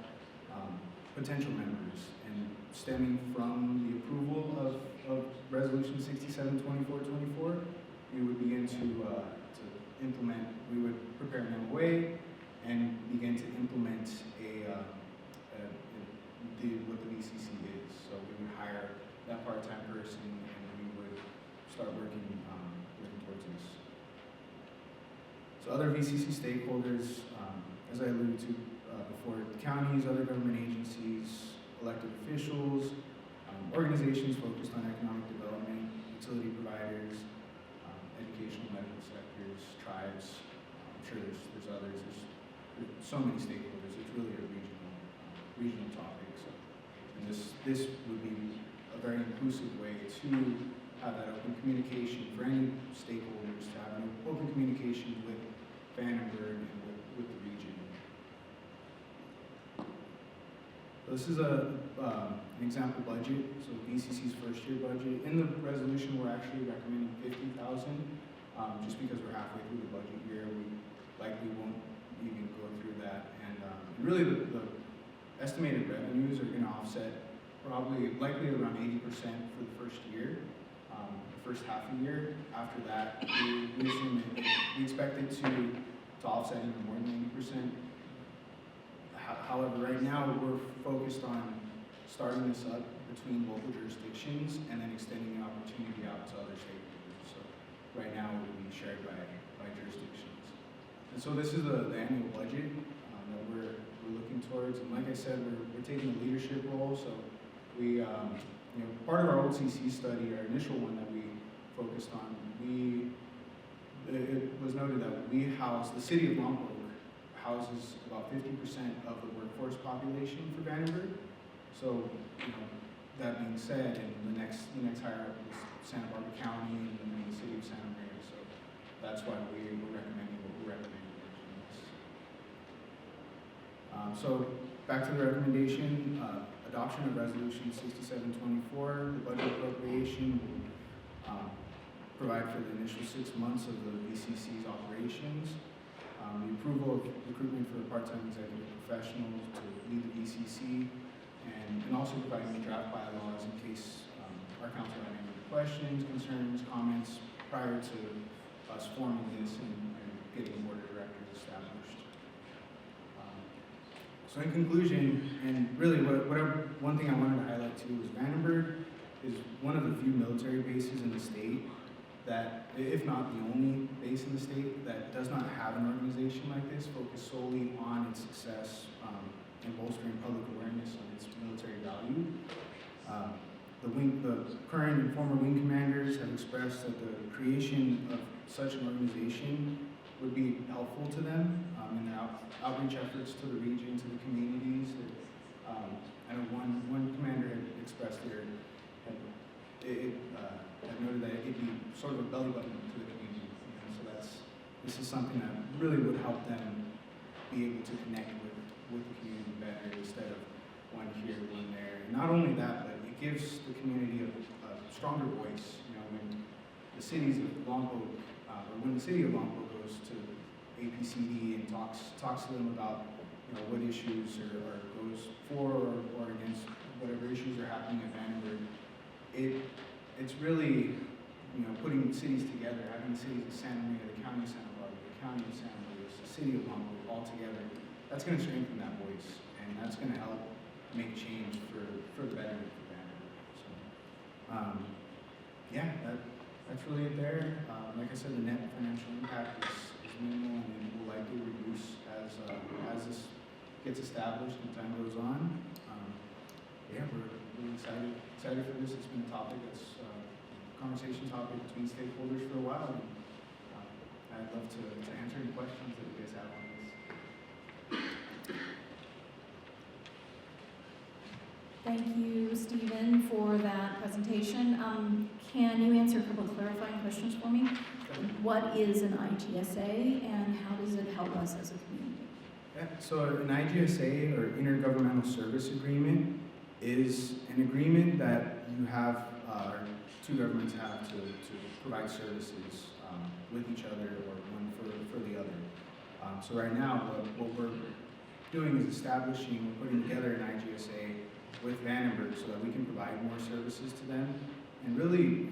potential members, and stemming from the approval of Resolution 67-24-24, we would begin to implement. We would prepare an MOA and begin to implement what the VCC is. So we would hire that part-time person, and we would start working towards this. So other VCC stakeholders, as I alluded to before, counties, other government agencies, elected officials, organizations focused on economic development, utility providers, educational, medical sectors, tribes. I'm sure there's others. There's so many stakeholders. It's really a regional topic. So, and this would be a very inclusive way to have that open communication for any stakeholders, to have an open communication with Vandenberg and with the region. So this is an example budget, so VCC's first year budget. In the resolution, we're actually recommending $50,000, just because we're halfway through the budget year. We likely won't even go through that. And really the estimated revenues are going to offset likely around 80% for the first year, the first half a year. After that, we assume that we expect it to offset even more than 80%. However, right now we're focused on starting this up between local jurisdictions and then extending the opportunity out to other stakeholders. So right now it will be shared by jurisdictions. And so this is the annual budget that we're looking towards. And like I said, we're taking a leadership role. So we, part of our old CC study, our initial one that we focused on, it was noted that the city of Lompoc houses about 50% of the workforce population for Vandenberg. So, that being said, and the next higher up is Santa Barbara County and then the city of Santa Maria. So that's why we're recommending what we're recommending. So back to the recommendation, adoption of Resolution 6724, the budget appropriation will provide for the initial 6 months of the VCC's operations. The approval of recruitment for part-time executive professionals to lead the VCC, and also providing draft bylaws in case our council had any questions, concerns, comments prior to us forming this and getting the board of directors established. So in conclusion, and really one thing I wanted to highlight too is Vandenberg is one of the few military bases in the state that, if not the only base in the state, that does not have an organization like this focused solely on its success and bolstering public awareness of its military value. The current and former wing commanders have expressed that the creation of such an organization would be helpful to them in their outreach efforts to the region, to the communities. I know one commander had expressed had noted that it'd be sort of a belly button to the community. So this is something that really would help them be able to connect with the community better instead of one here, one there. And not only that, but it gives the community a stronger voice. When the cities of Lompoc, or when the city of Lompoc goes to APCD and talks to them about what issues or goes for or against whatever issues are happening at Vandenberg, it's really putting cities together, having the cities of Santa Maria, the county of Santa Barbara, the county of Santa Maria, the city of Lompoc all together. That's going to strengthen that voice, and that's going to help make change for the better for Vandenberg. So, that's really it there. Like I said, the net financial impact is minimal and will likely reduce as this gets established and time goes on. We're really excited for this. It's been a topic that's conversation topic between stakeholders for a while. And, I'd love to answer any questions that you guys have on this. Thank you, Stephen, for that presentation. Can you answer a couple of clarifying questions for me? What is an IGSA and how does it help us as a community? Yeah, so an IGSA, or Intergovernmental Service Agreement, is an agreement that you have, two governments have to provide services with each other or one for the other. So right now, what we're doing is establishing, putting together an IGSA with Vandenberg so that we can provide more services to them and really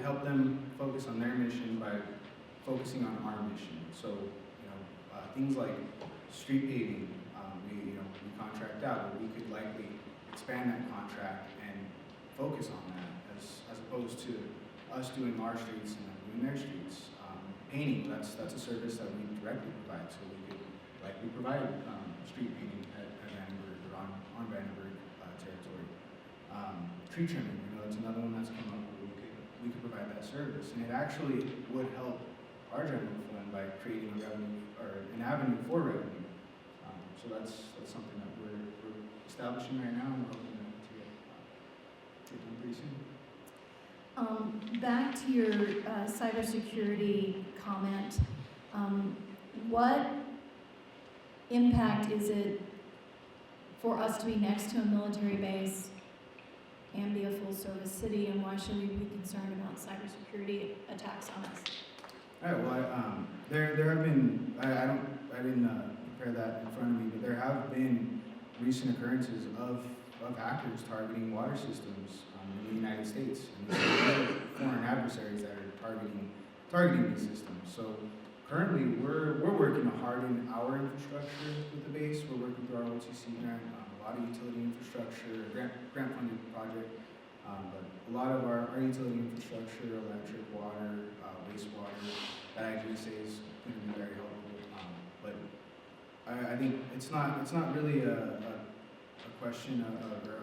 help them focus on their mission by focusing on our mission. So, things like street paving, we contract out, but we could likely expand that contract and focus on that as opposed to us doing our streets and them doing their streets. Painting, that's a service that we directly provide, so we could likely provide street painting at Vandenberg or on Vandenberg territory. Tree trimming, that's another one that's come up where we could provide that service, and it actually would help our general fund by creating a revenue or an avenue for revenue. So that's something that we're establishing right now, and we're hoping to get done pretty soon. Back to your cybersecurity comment, what impact is it for us to be next to a military base and be a full-service city, and why should we be concerned about cybersecurity attacks on us? All right. Well, there have been. I didn't prepare that in front of me, but there have been recent occurrences of hackers targeting water systems in the United States, and these are foreign adversaries that are targeting these systems. So currently, we're working to harden our infrastructure with the base. We're working through our OTC grant, a lot of utility infrastructure, grant-funded project. But a lot of our utility infrastructure, electric, water, wastewater, that IGSA is going to be very helpful. But I think it's not really a question of or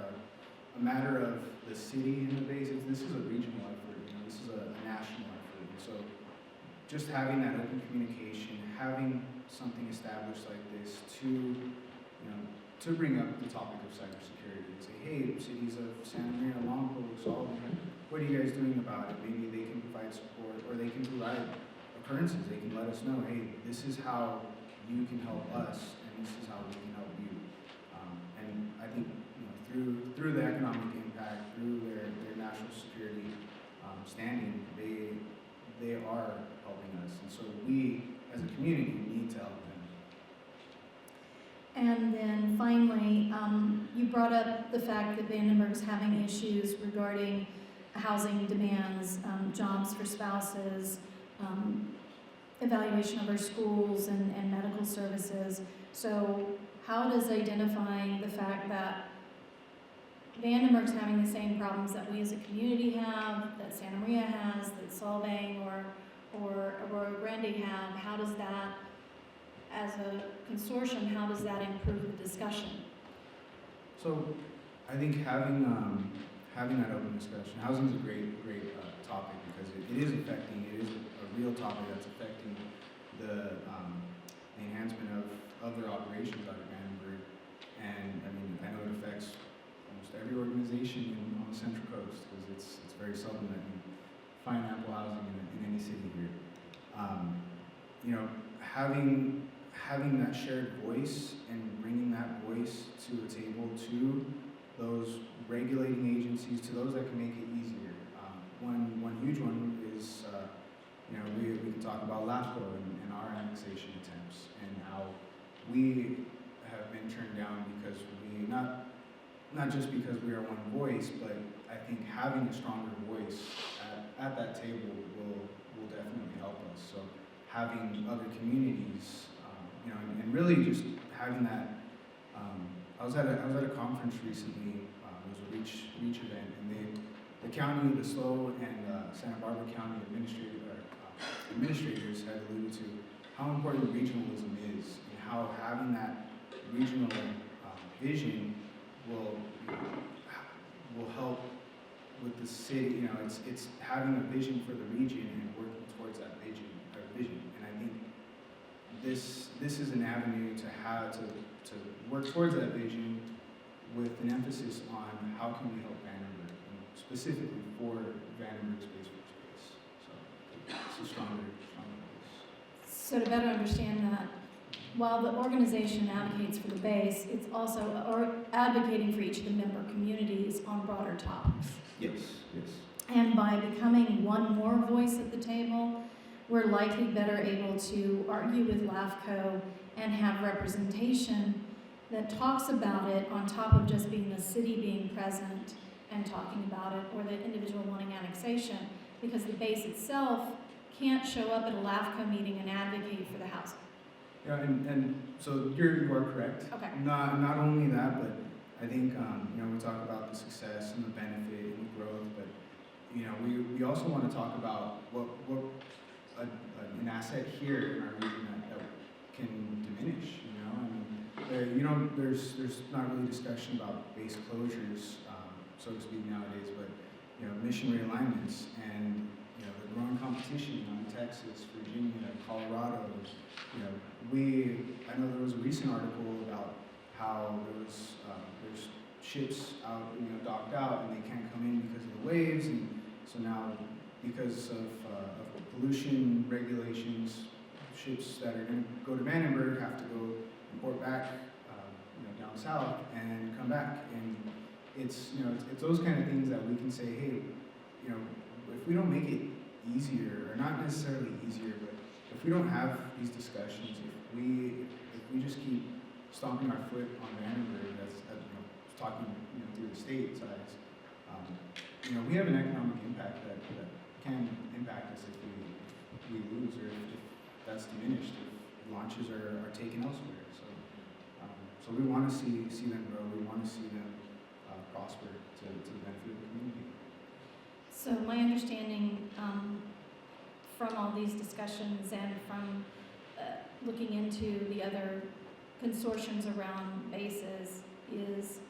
a matter of the city and the base. This is a regional effort. This is a national effort. And so just having that open communication, having something established like this to bring up the topic of cybersecurity and say, hey, cities of Santa Maria, Lompoc, Sullivan, what are you guys doing about it? Maybe they can provide support, or they can provide occurrences. They can let us know, hey, this is how you can help us, and this is how we can help you. And I think through the economic impact, through their national security standing, they are helping us, and so we as a community need to help them. And then finally, you brought up the fact that Vandenberg's having issues regarding housing demands, jobs for spouses, evaluation of our schools and medical services. So how does identifying the fact that Vandenberg's having the same problems that we as a community have, that Santa Maria has, that Solvang or Aurora Grande have, how does that, as a consortium, how does that improve the discussion? So I think having that open discussion, housing is a great topic because it is a real topic that's affecting the enhancement of their operations out of Vandenberg. And I know it affects almost every organization on the Central Coast because it's very seldom that you find ample housing in any city here. Having that shared voice and bringing that voice to a table to those regulating agencies, to those that can make it easier. One huge one is, we can talk about LAFCO and our annexation attempts and how we have been turned down because we, not just because we are one voice, but I think having a stronger voice at that table will definitely help us. So having other communities, and really just having that. I was at a conference recently. It was a reach event, and the county, the SLO, and Santa Barbara County administrators had alluded to how important regionalism is and how having that regional vision will help with the city. It's having a vision for the region and working towards that vision. And I think this is an avenue to work towards that vision with an emphasis on how can we help Vandenberg, and specifically for Vandenberg's Space Force Base. So it's a stronger place. So to better understand that, while the organization advocates for the base, it's also advocating for each of the member communities on broader topics. Yes, yes. And by becoming one more voice at the table, we're likely better able to argue with LAFCO and have representation that talks about it on top of just being the city being present and talking about it, or the individual wanting annexation, because the base itself can't show up at a LAFCO meeting and advocate for the housing. Yeah, and so you are correct. Okay. Not only that, but I think we talk about the success and the benefit and the growth, but we also want to talk about what an asset here in our region that can diminish. There's not really discussion about base closures, so to speak, nowadays, but mission realignments and the growing competition in Texas, Virginia, Colorado. I know there was a recent article about how there's ships out, docked out, and they can't come in because of the waves, and so now because of pollution regulations, ships that are going to go to Vandenberg have to go and port back, down south and come back, and it's those kind of things that we can say, hey, if we don't make it easier, or not necessarily easier, but if we don't have these discussions, if we just keep stomping our foot on Vandenberg, that's talking through the state size, we have an economic impact that can impact us if we lose, or if that's diminished, if launches are taken elsewhere. So we want to see them grow. We want to see them prosper to the benefit of the community. So my understanding from all these discussions and from looking into the other consortiums around bases is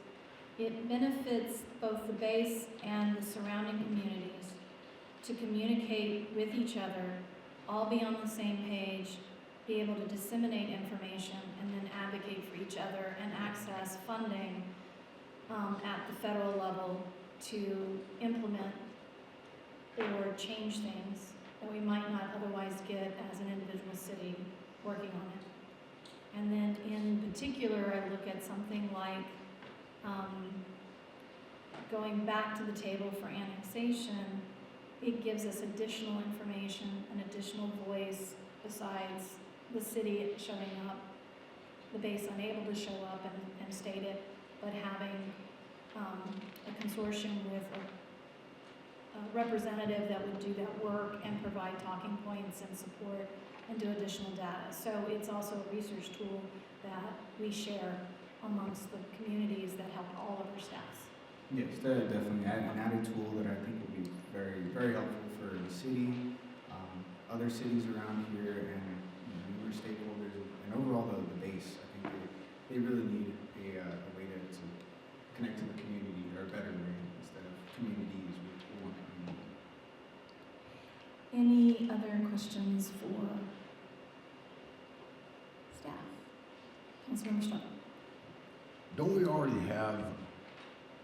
it benefits both the base and the surrounding communities to communicate with each other, all be on the same page, be able to disseminate information, and then advocate for each other and access funding at the federal level to implement or change things that we might not otherwise get as an individual city working on it. And then in particular, I look at something like going back to the table for annexation. It gives us additional information, an additional voice besides the city showing up, the base unable to show up and state it, but having a consortium with a representative that would do that work and provide talking points and support and do additional data. So it's also a research tool that we share amongst the communities that help all of our staffs. Yes, definitely an added tool that I think will be very, very helpful for the city, other cities around here, and numerous stakeholders, and overall the base. I think they really need a way to connect to the community, or a better way, instead of communities with one community. Any other questions for staff? Councilmember Strong. Don't we already have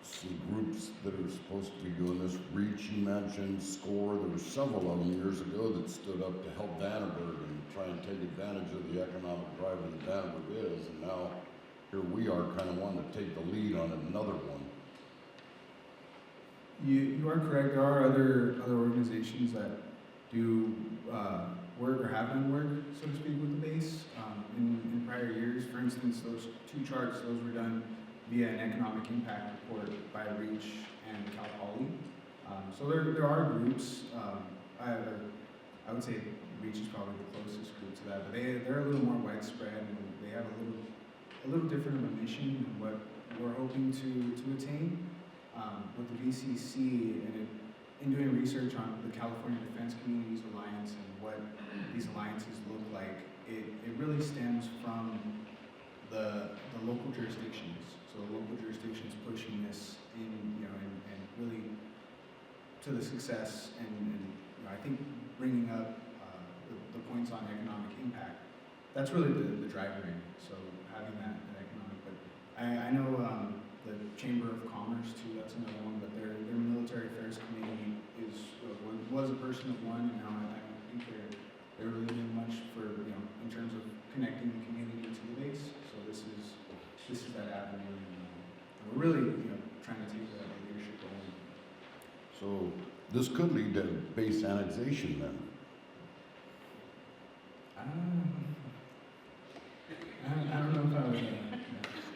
some groups that are supposed to be doing this? Reach, you mentioned, SCORE, there were several of them years ago that stood up to help Vandenberg and try and take advantage of the economic driver that Vandenberg is, and now here we are kind of wanting to take the lead on another one. You are correct. There are other organizations that do work or have done work, so to speak, with the base in prior years. For instance, those two charts, those were done via an economic impact report by Reach and Cal Poly. So there are groups. I would say Reach is probably the closest group to that, but they're a little more widespread, and they have a little different of a mission than what we're hoping to attain. With the VCC and in doing research on the California Defense Communities Alliance and what these alliances look like, it really stems from the local jurisdictions. So the local jurisdictions pushing this in, and really to the success, and I think bringing up the points on economic impact. That's really the driver in it. So having that economic, but I know the Chamber of Commerce too. That's another one. But their military affairs committee was a person of one, and now I don't think they're really doing much for in terms of connecting the community So this could lead to base annexation then. I don't know if I would,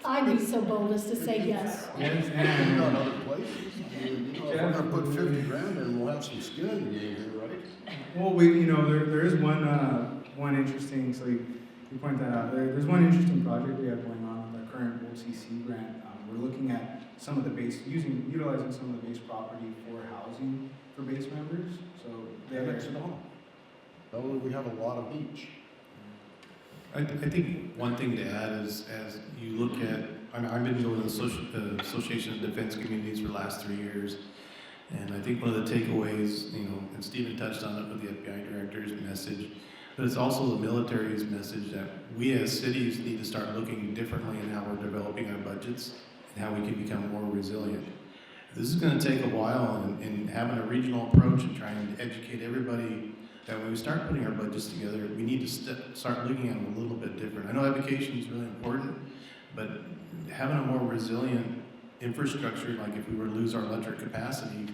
I'd be so bold as to say yes. yes, We've and, got other places. I mean, if we're gonna put 50 grand in, we'll have some skin in the game here, right? well, there is one interesting, so you point that out. There's one interesting project we have going on with our current OCC grant. We're looking at some of the utilizing some of the base property for housing for base members. So Annex it on. That way we have a lot of beach. I think one thing to add is, as you look at, I've been doing the Association of Defense Communities for the last 3 years, and I think one of the takeaways, and Stephen touched on it with the FBI director's message, but it's also the military's message that we as cities need to start looking differently in how we're developing our budgets and how we can become more resilient. This is going to take a while, and having a regional approach and trying to educate everybody that when we start putting our budgets together, we need to start looking at them a little bit different. I know education is really important, but having a more resilient infrastructure, like if we were to lose our electric capacity,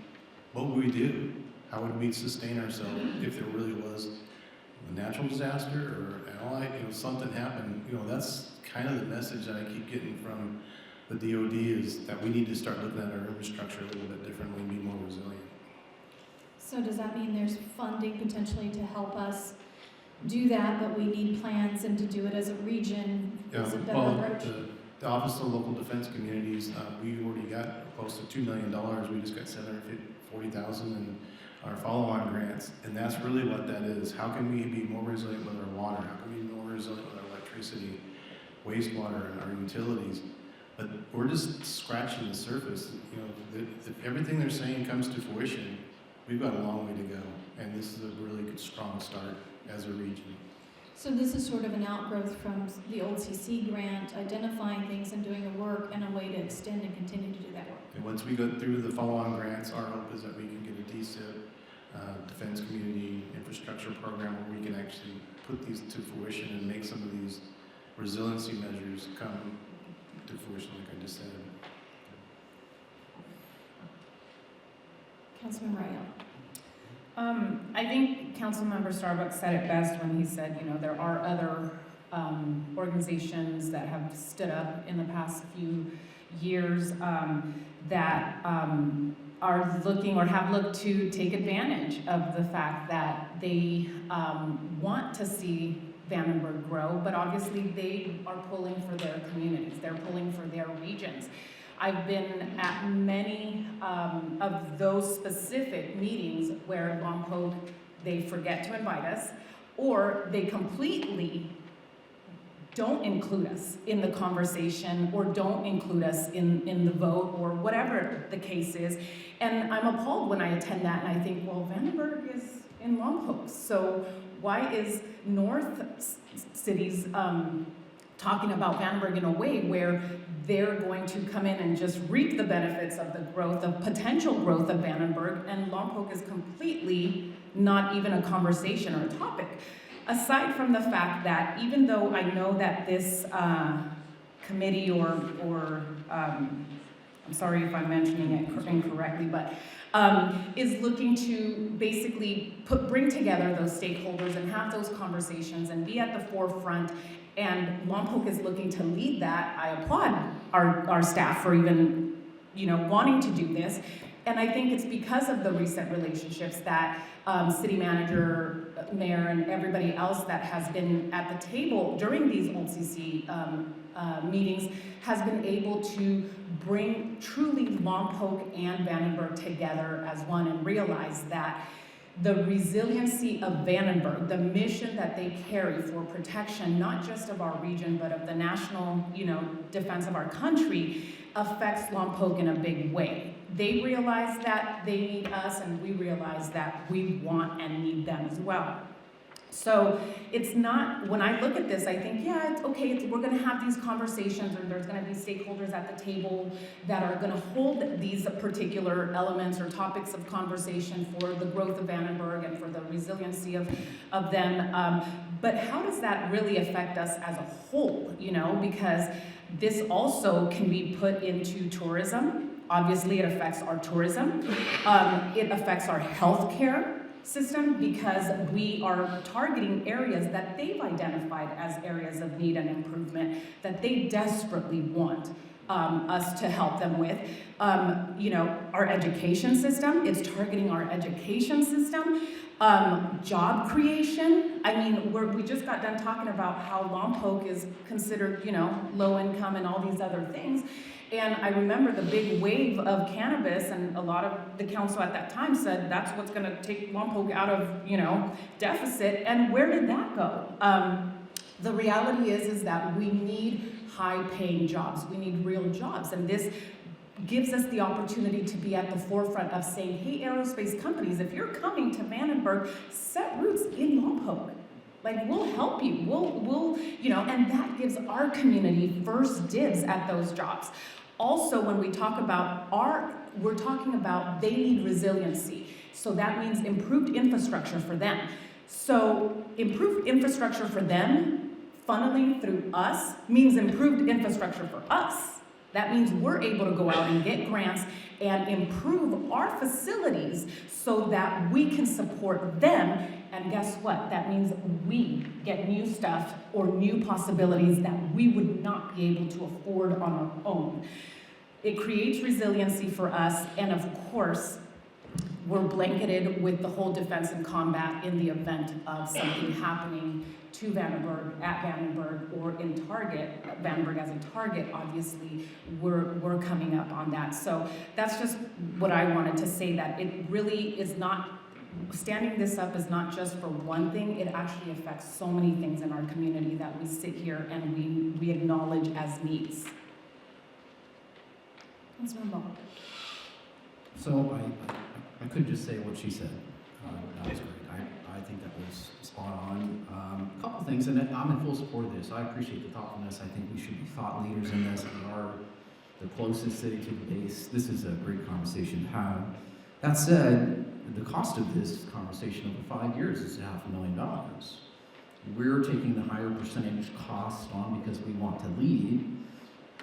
what would we do? How would we sustain ourselves if there really was a natural disaster or something happened? That's kind of the message that I keep getting from the DoD, is that we need to start looking at our infrastructure a little bit differently and be more resilient. So does that mean there's funding potentially to help us do that, but we need plans and to do it as a region is a better approach? The Office of Local Defense Communities, we already got close to $2 million. We just got $740,000 in our follow-on grants, and that's really what that is. How can we be more resilient with our water? How can we be more resilient with our electricity, wastewater, and our utilities? But we're just scratching the surface. If everything they're saying comes to fruition, we've got a long way to go, and this is a really good, strong start as a region. So this is sort of an outgrowth from the old CC grant, identifying things and doing the work, and a way to extend and continue to do that work. And once we go through the follow-on grants, our hope is that we can get a DCIP, Defense Community Infrastructure Program, where we can actually put these to fruition and make some of these resiliency measures come to fruition, like I just said. Councilman Rayo. I think Councilmember Starbucks said it best when he said, there are other organizations that have stood up in the past few years that are looking or have looked to take advantage of the fact that they want to see Vandenberg grow, but obviously they are pulling for their communities, they're pulling for their regions. I've been at many of those specific meetings where Lompoc, they forget to invite us, or they completely don't include us in the conversation, or don't include us in the vote, or whatever the case is. And I'm appalled when I attend that, and I think, well, Vandenberg is in Lompoc, so why is North cities talking about Vandenberg in a way where they're going to come in and just reap the benefits of the growth, of potential growth of Vandenberg, and Lompoc is completely not even a conversation or a topic. Aside from the fact that even though I know that this committee or I'm sorry if I'm mentioning it incorrectly, but is looking to basically bring together those stakeholders and have those conversations and be at the forefront, and Lompoc is looking to lead that. I applaud our staff for even, wanting to do this. And I think it's because of the recent relationships that city manager, mayor, and everybody else that has been at the table during these old CC meetings has been able to bring truly Lompoc and Vandenberg together as one, and realize that the resiliency of Vandenberg, the mission that they carry for protection, not just of our region, but of the national, defense of our country, affects Lompoc in a big way. They realize that they need us, and we realize that we want and need them as well. So it's not, when I look at this, I think, yeah, it's okay, we're gonna have these conversations, or there's gonna be stakeholders at the table that are gonna hold these particular elements or topics of conversation for the growth of Vandenberg and for the resiliency of them. But how does that really affect us as a whole, Because this also can be put into tourism, Obviously, it affects our tourism. It affects our healthcare system because we are targeting areas that they've identified as areas of need and improvement that they desperately want us to help them with. You know, our education system, it's targeting our education system. Job creation, I mean, we just got done talking about how Lompoc is considered, you know, low income and all these other things. And I remember the big wave of cannabis, and a lot of the council at that time said that's what's going to take Lompoc out of, you know, deficit. And where did that go? The reality is that we need high-paying jobs. We need real jobs, and this gives us the opportunity to be at the forefront of saying, hey, aerospace companies, if you're coming to Vandenberg, set roots in Lompoc. Like, we'll help you. We'll, you know, and that gives our community first dibs at those jobs. Also, when we talk about we're talking about they need resiliency. So that means improved infrastructure for them. So improved infrastructure for them, funneling through us, means improved infrastructure for us. That means we're able to go out and get grants and improve our facilities so that we can support them. And guess what? That means we get new stuff or new possibilities that we would not be able to afford on our own. It creates resiliency for us, and of course, we're blanketed with the whole defense and combat in the event of something happening to Vandenberg, at Vandenberg, or in target, Vandenberg as a target. Obviously, we're coming up on that. So that's just what I wanted to say, that it really is not, standing this up is not just for one thing, it actually affects so many things in our community that we sit here and we acknowledge as needs. Councilor Lompoc. So I could just say what she said. That was great. I think that was spot on. A couple things, and I'm in full support of this. I appreciate the thoughtfulness. I think we should be thought leaders in this. We are the closest city to the base. This is a great conversation to have. That said, the cost of this conversation over 5 years is $500,000. We're taking the higher percentage cost on because we want to lead.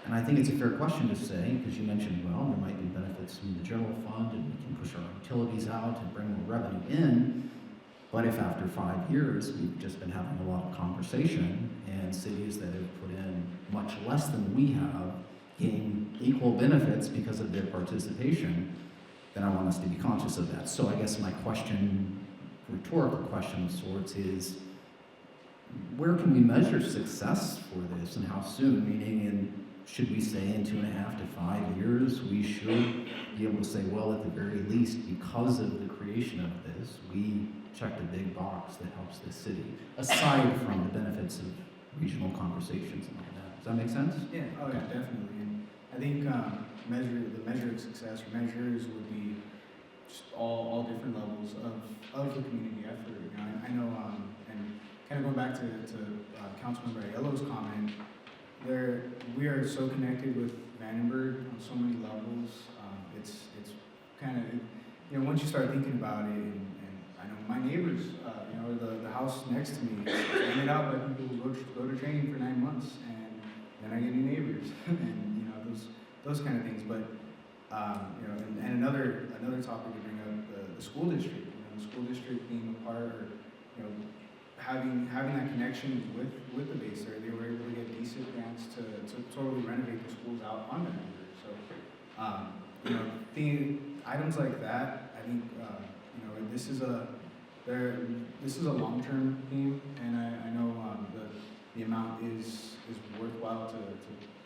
And I think it's a fair question to say, because you mentioned, well, there might be benefits from the general fund and we can push our utilities out and bring more revenue in. But if after 5 years we've just been having a lot of conversation and cities that have put in much less than we have gain equal benefits because of their participation, then I want us to be conscious of that. So I guess my question, rhetorical question of sorts, is where can we measure success for this and how soon? Meaning, should we say in 2.5 to 5 years, we should be able to say, well, at the very least, because of the creation of this, we checked a big box that helps this city, aside from the benefits of regional conversations and all that. Does that make sense? Yeah, oh yeah, definitely. And I think the measure of success or measures would be just all different levels of the community effort. You know, I know, and kind of going back to Councilmember Aiello's comment, we are so connected with Vandenberg on so many levels. It's kind of, you know, once you start thinking about it, and I know my neighbors, you know, the house next to me is rented out by people who go to training for 9 months, and then I get new neighbors, and you know, those kind of things. But you know, and another topic to bring up, the school district. You know, the school district being a part, or you know, having that connection with the base there, they were able to get decent grants to totally renovate the schools out on Vandenberg. So you know, items like that, I think you know, this is a long-term theme, and I know the amount is worthwhile to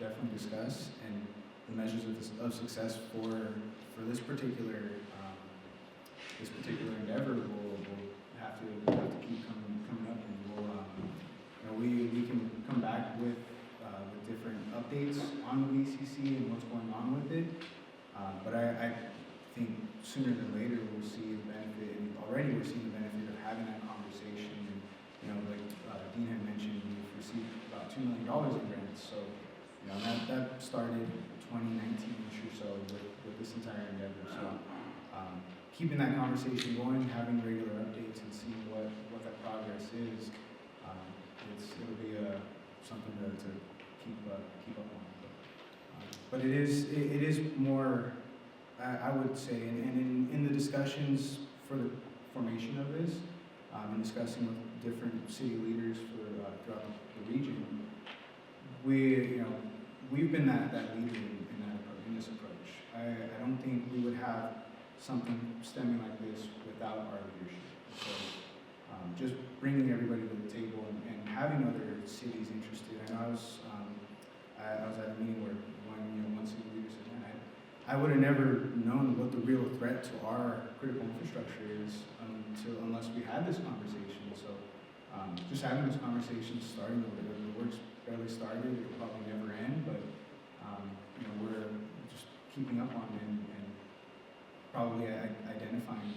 definitely discuss, and the measures of success for this particular endeavor will have to keep coming up, and we'll you know, we can come back with different updates on the VCC and what's going on with it. But I think sooner than later we'll see the benefit, and already we're seeing the benefit of having that conversation. And you know, like Dean had mentioned, we've received about $2 million in grants. So you know, that started 2019-ish or so with this entire endeavor. So keeping that conversation going, having regular updates, and seeing what that progress is, it'll be something to keep up on. But it is more I would say, and in the discussions for the formation of this, and discussing with different city leaders throughout the region, we've been that leader in this approach. I don't think we would have something stemming like this without our leadership. So just bringing everybody to the table and having other cities interested. I know I was at a meeting where one city leader said, "Man, I would have never known what the real threat to our critical infrastructure is unless we had this conversation." So just having this conversation, starting the work's barely started, it'll probably never end, but we're just keeping up on it and probably identifying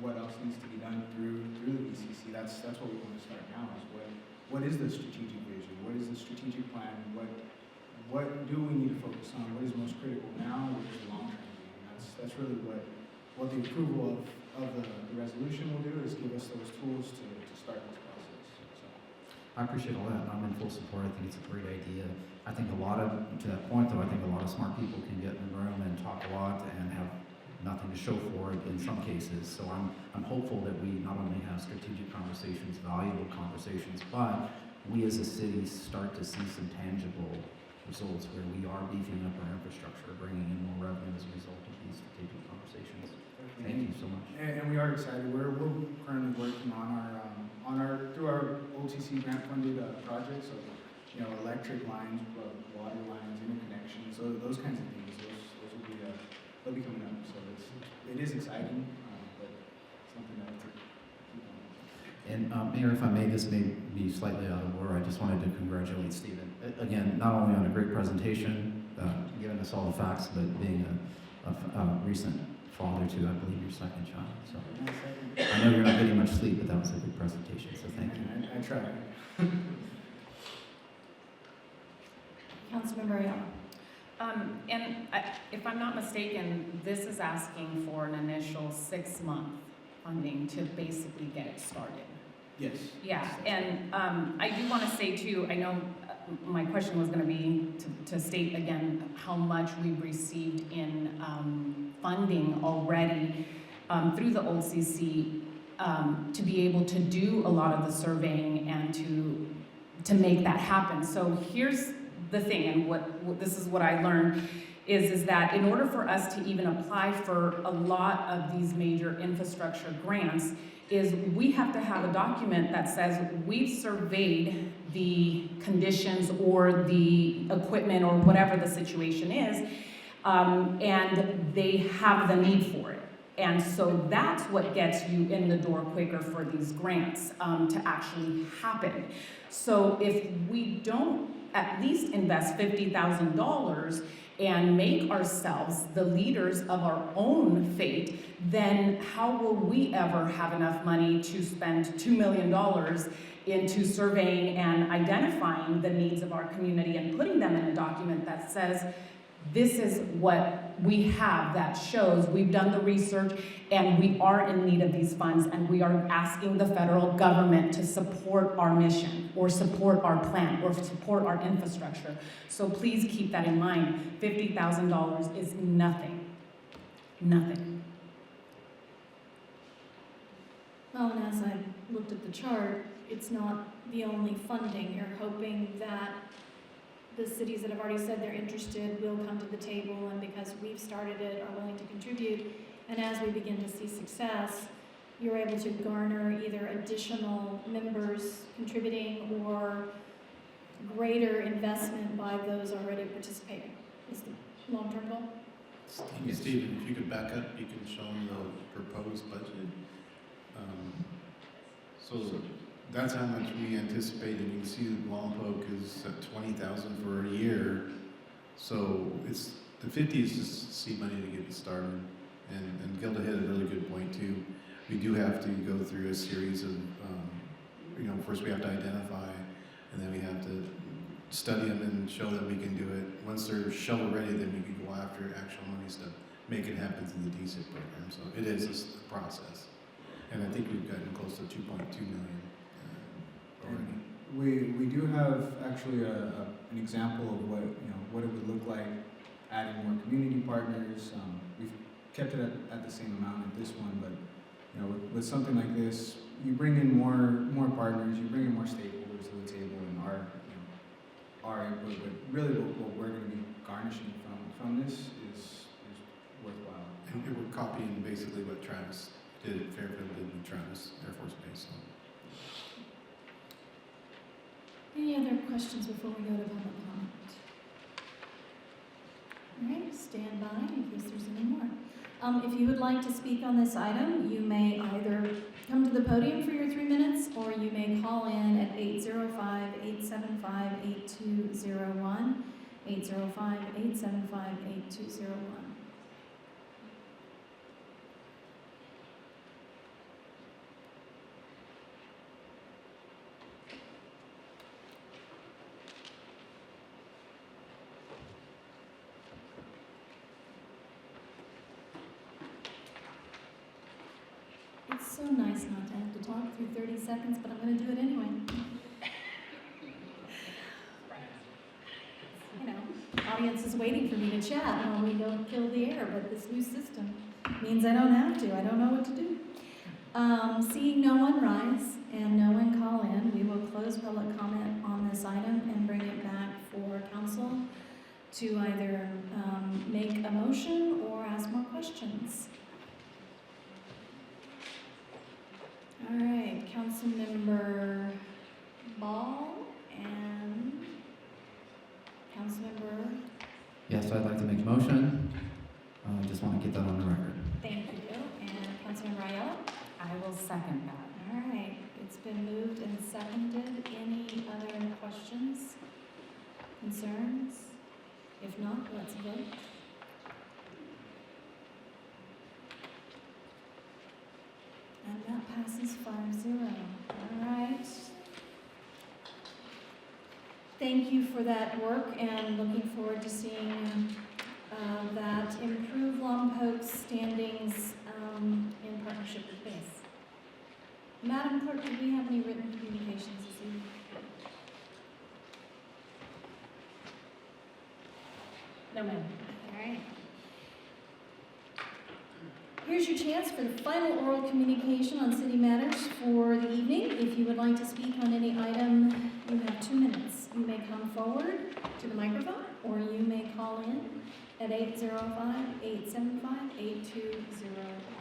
what else needs to be done through the BCC. That's what we want to start now. Is what is the strategic vision? What is the strategic plan? What do we need to focus on? What is most critical now? What is the long term? That's really what the approval of the resolution will do, is give us those tools to start this process. So. I appreciate all that. I'm in full support. I think it's a great idea. I think to that point though, I think a lot of smart people can get in the room and talk a lot and have nothing to show for it in some cases. So I'm hopeful that we not only have strategic conversations, valuable conversations, but we as a city start to see some tangible results where we are beefing up our infrastructure, bringing in more revenue as a result of these strategic conversations. Thank you so much. And we are excited. We're currently working on our through our OTC grant funded projects. So electric lines, water lines, interconnections, so those kinds of things. Those will be they'll be coming up. So it is exciting, but something that to keep on. And Mayor, if I may, this may be slightly out of order. I just wanted to congratulate Stephen again, not only on a great presentation, giving us all the facts, but being a recent father to, I believe, your second child. So I know you're not getting much sleep, but that was a good presentation. So thank you. I tried. Councilmember Ayala. If I'm not mistaken, this is asking for an initial 6-month funding to basically get it started. Yes. Yeah, and I do want to say too, I know my question was going to be to state again how much we've received in funding already through the OCC to be able to do a lot of the surveying and to make that happen. So here's the thing, and what this is what I learned, is that in order for us to even apply for a lot of these major infrastructure grants, is we have to have a document that says we've surveyed the conditions or the equipment or whatever the situation is, and they have the need for it. And so that's what gets you in the door quicker for these grants to actually happen. So if we don't at least invest $50,000 and make ourselves the leaders of our own fate, then how will we ever have enough money to spend $2 million into surveying and identifying the needs of our community and putting them in a document that says, this is what we have that shows we've done the research and we are in need of these funds, and we are asking the federal government to support our mission or support our plan or support our infrastructure. So please keep that in mind. $50,000 is nothing. Nothing. Well, and as I looked at the chart, it's not the only funding. You're hoping that the cities that have already said they're interested will come to the table, and because we've started it, are willing to contribute. And as we begin to see success, you're able to garner either additional members contributing or greater investment by those already participating. Is the long-term goal? Stephen, if you could back up, you can show them the proposed budget. So that's how much we anticipate, and you can see that Lompoc is at $20,000 for a year. So it's the 50 is just seed money to get it started. And Gilda hit a really good point too. We do have to go through a series of, first we have to identify, and then we have to study them and show that we can do it. Once they're shovel ready, then we can go after actual monies to make it happen through the DSIP program. So it is a process. And I think we've gotten close to 2.2 million already. We do have actually an example of what it would look like adding more community partners. We've kept it at the same amount at this one, but you know, with something like this, you bring in more partners, you bring in more stakeholders to the table, and our input. But really, what we're going to be garnishing from this is worthwhile. And we're copying basically what Travis did, Fairfield did with Travis Air Force Base. So. Any other questions before we go to public comment? All right, stand by in case there's any more. If you would like to speak on this item, you may either come to the podium for your 3 minutes, or you may call in at 805-875-8201, 805-875-8201. It's so nice not to have to talk through 30 seconds, but I'm going to do it anyway. You know, audience is waiting for me to chat while we don't kill the air, but this new system means I don't have to. I don't know what to do. Seeing no one rise and no one call in, we will close public comment on this item and bring it back for council to either make a motion or ask more questions. All right, Councilmember Ball and Councilmember. Yes, I'd like to make a motion. I just want to get that on the record. Thank you. And Councilmember Ayala. I will second that. All right, it's been moved and seconded. Any other questions, concerns? If not, let's vote. And that passes 5-0. All right. Thank you for that work, and looking forward to seeing that improve Lompoc's standings in partnership with BASE. Madam Clerk, do we have any written communications this evening? No, ma'am. All right. Here's your chance for the final oral communication on city matters for the evening. If you would like to speak on any item, you have 2 minutes. You may come forward to the microphone, or you may call in at 805-875-8201.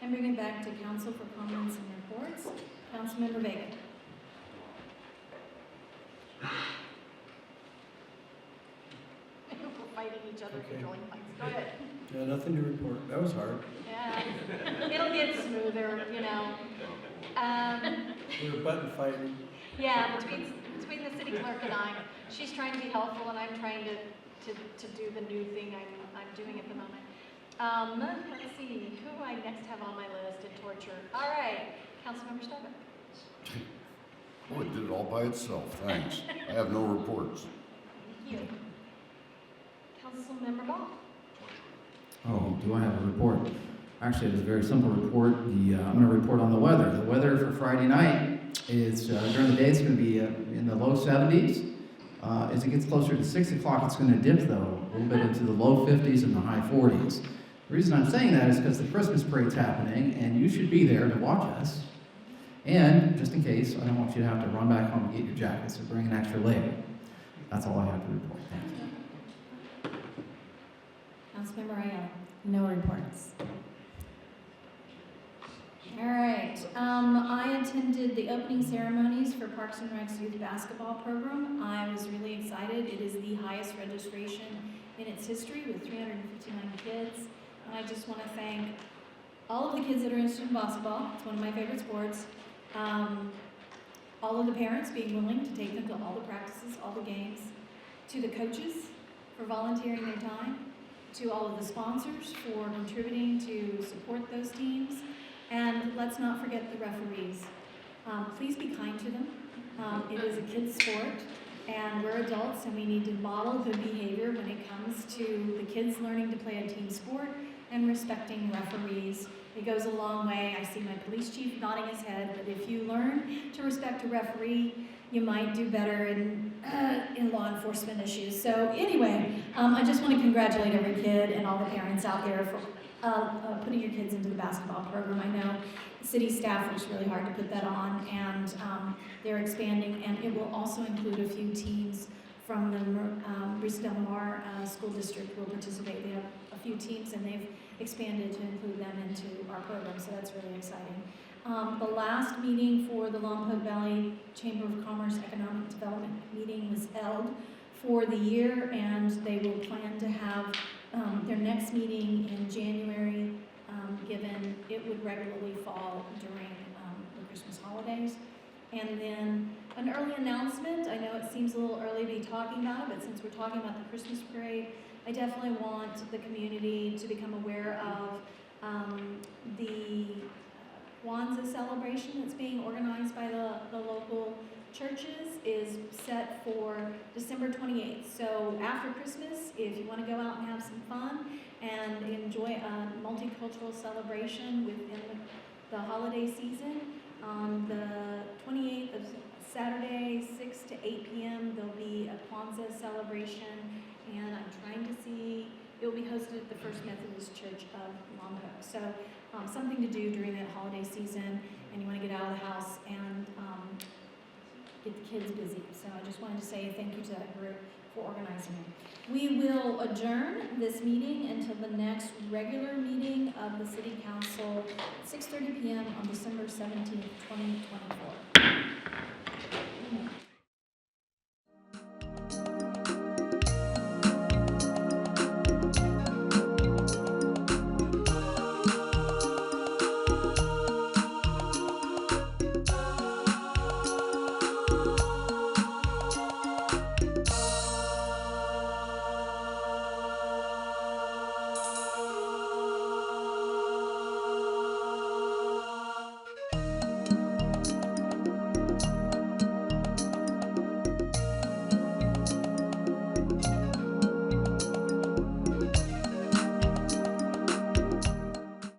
And bring it back to council for comments and reports. Councilmember Vega. We're fighting each other, controlling mics. Go ahead. Yeah, nothing to report. That was hard. Yeah, it'll get smoother, you know. We were button fighting. Yeah, between the city clerk and I, she's trying to be helpful, and I'm trying to do the new thing I'm doing at the moment. Let's see, who do I next have on my list in torture? All right, Councilmember Stover. Oh, it did it all by itself, thanks. I have no reports. Thank you. Councilmember Ball. Oh, do I have a report? Actually, it was a very simple report. I'm going to report on the weather. The weather for Friday night is, during the day, it's going to be in the low 70s. As it gets closer to 6 o'clock, it's going to dip, though, a little bit into the low 50s and the high 40s. The reason I'm saying that is because the Christmas parade's happening, and you should be there to watch us. And, just in case, I don't want you to have to run back home and get your jacket, so bring an extra layer. That's all I have to report. Thank you. Councilmember Ayala. No reports. All right. I attended the opening ceremonies for Parks and Rec's youth basketball program. I was really excited. It is the highest registration in its history with 359 kids. And I just want to thank all of the kids that are interested in basketball. It's one of my favorite sports. all of the parents being willing to take them to all the practices, all the games, to the coaches for volunteering their time, to all of the sponsors for contributing to support those teams, and let's not forget the referees. Please be kind to them. It is a kid's sport, and we're adults, and we need to model good behavior when it comes to the kids learning to play a team sport and respecting referees. It goes a long way. I see my police chief nodding his head, but if you learn to respect a referee, you might do better in law enforcement issues. So anyway, I just want to congratulate every kid and all the parents out there for putting your kids into the basketball program. I know city staff works really hard to put that on, and they're expanding, and it will also include a few teams from the Reese Del Mar School District will participate. They have a few teams, and they've expanded to include them into our program, so that's really exciting. The last meeting for the Lompoc Valley Chamber of Commerce Economic Development meeting was held for the year, and they will plan to have their next meeting in January, given it would regularly fall during the Christmas holidays. And then an early announcement. I know it seems a little early to be talking about it, but since we're talking about the Christmas parade, I definitely want the community to become aware of the Kwanzaa celebration that's being organized by the local churches is set for December 28th. So after Christmas, if you want to go out and have some fun and enjoy a multicultural celebration within the holiday season, on the 28th of Saturday, 6 to 8 p.m., there'll be a Kwanzaa celebration, and I'm trying to see, it will be hosted at the First Methodist Church of Lompoc. So something to do during that holiday season, and you want to get out of the house and get the kids busy. So I just wanted to say thank you to that group for organizing it. We will adjourn this meeting until the next regular meeting of the City Council, 6:30 p.m. on December 17th, 2024.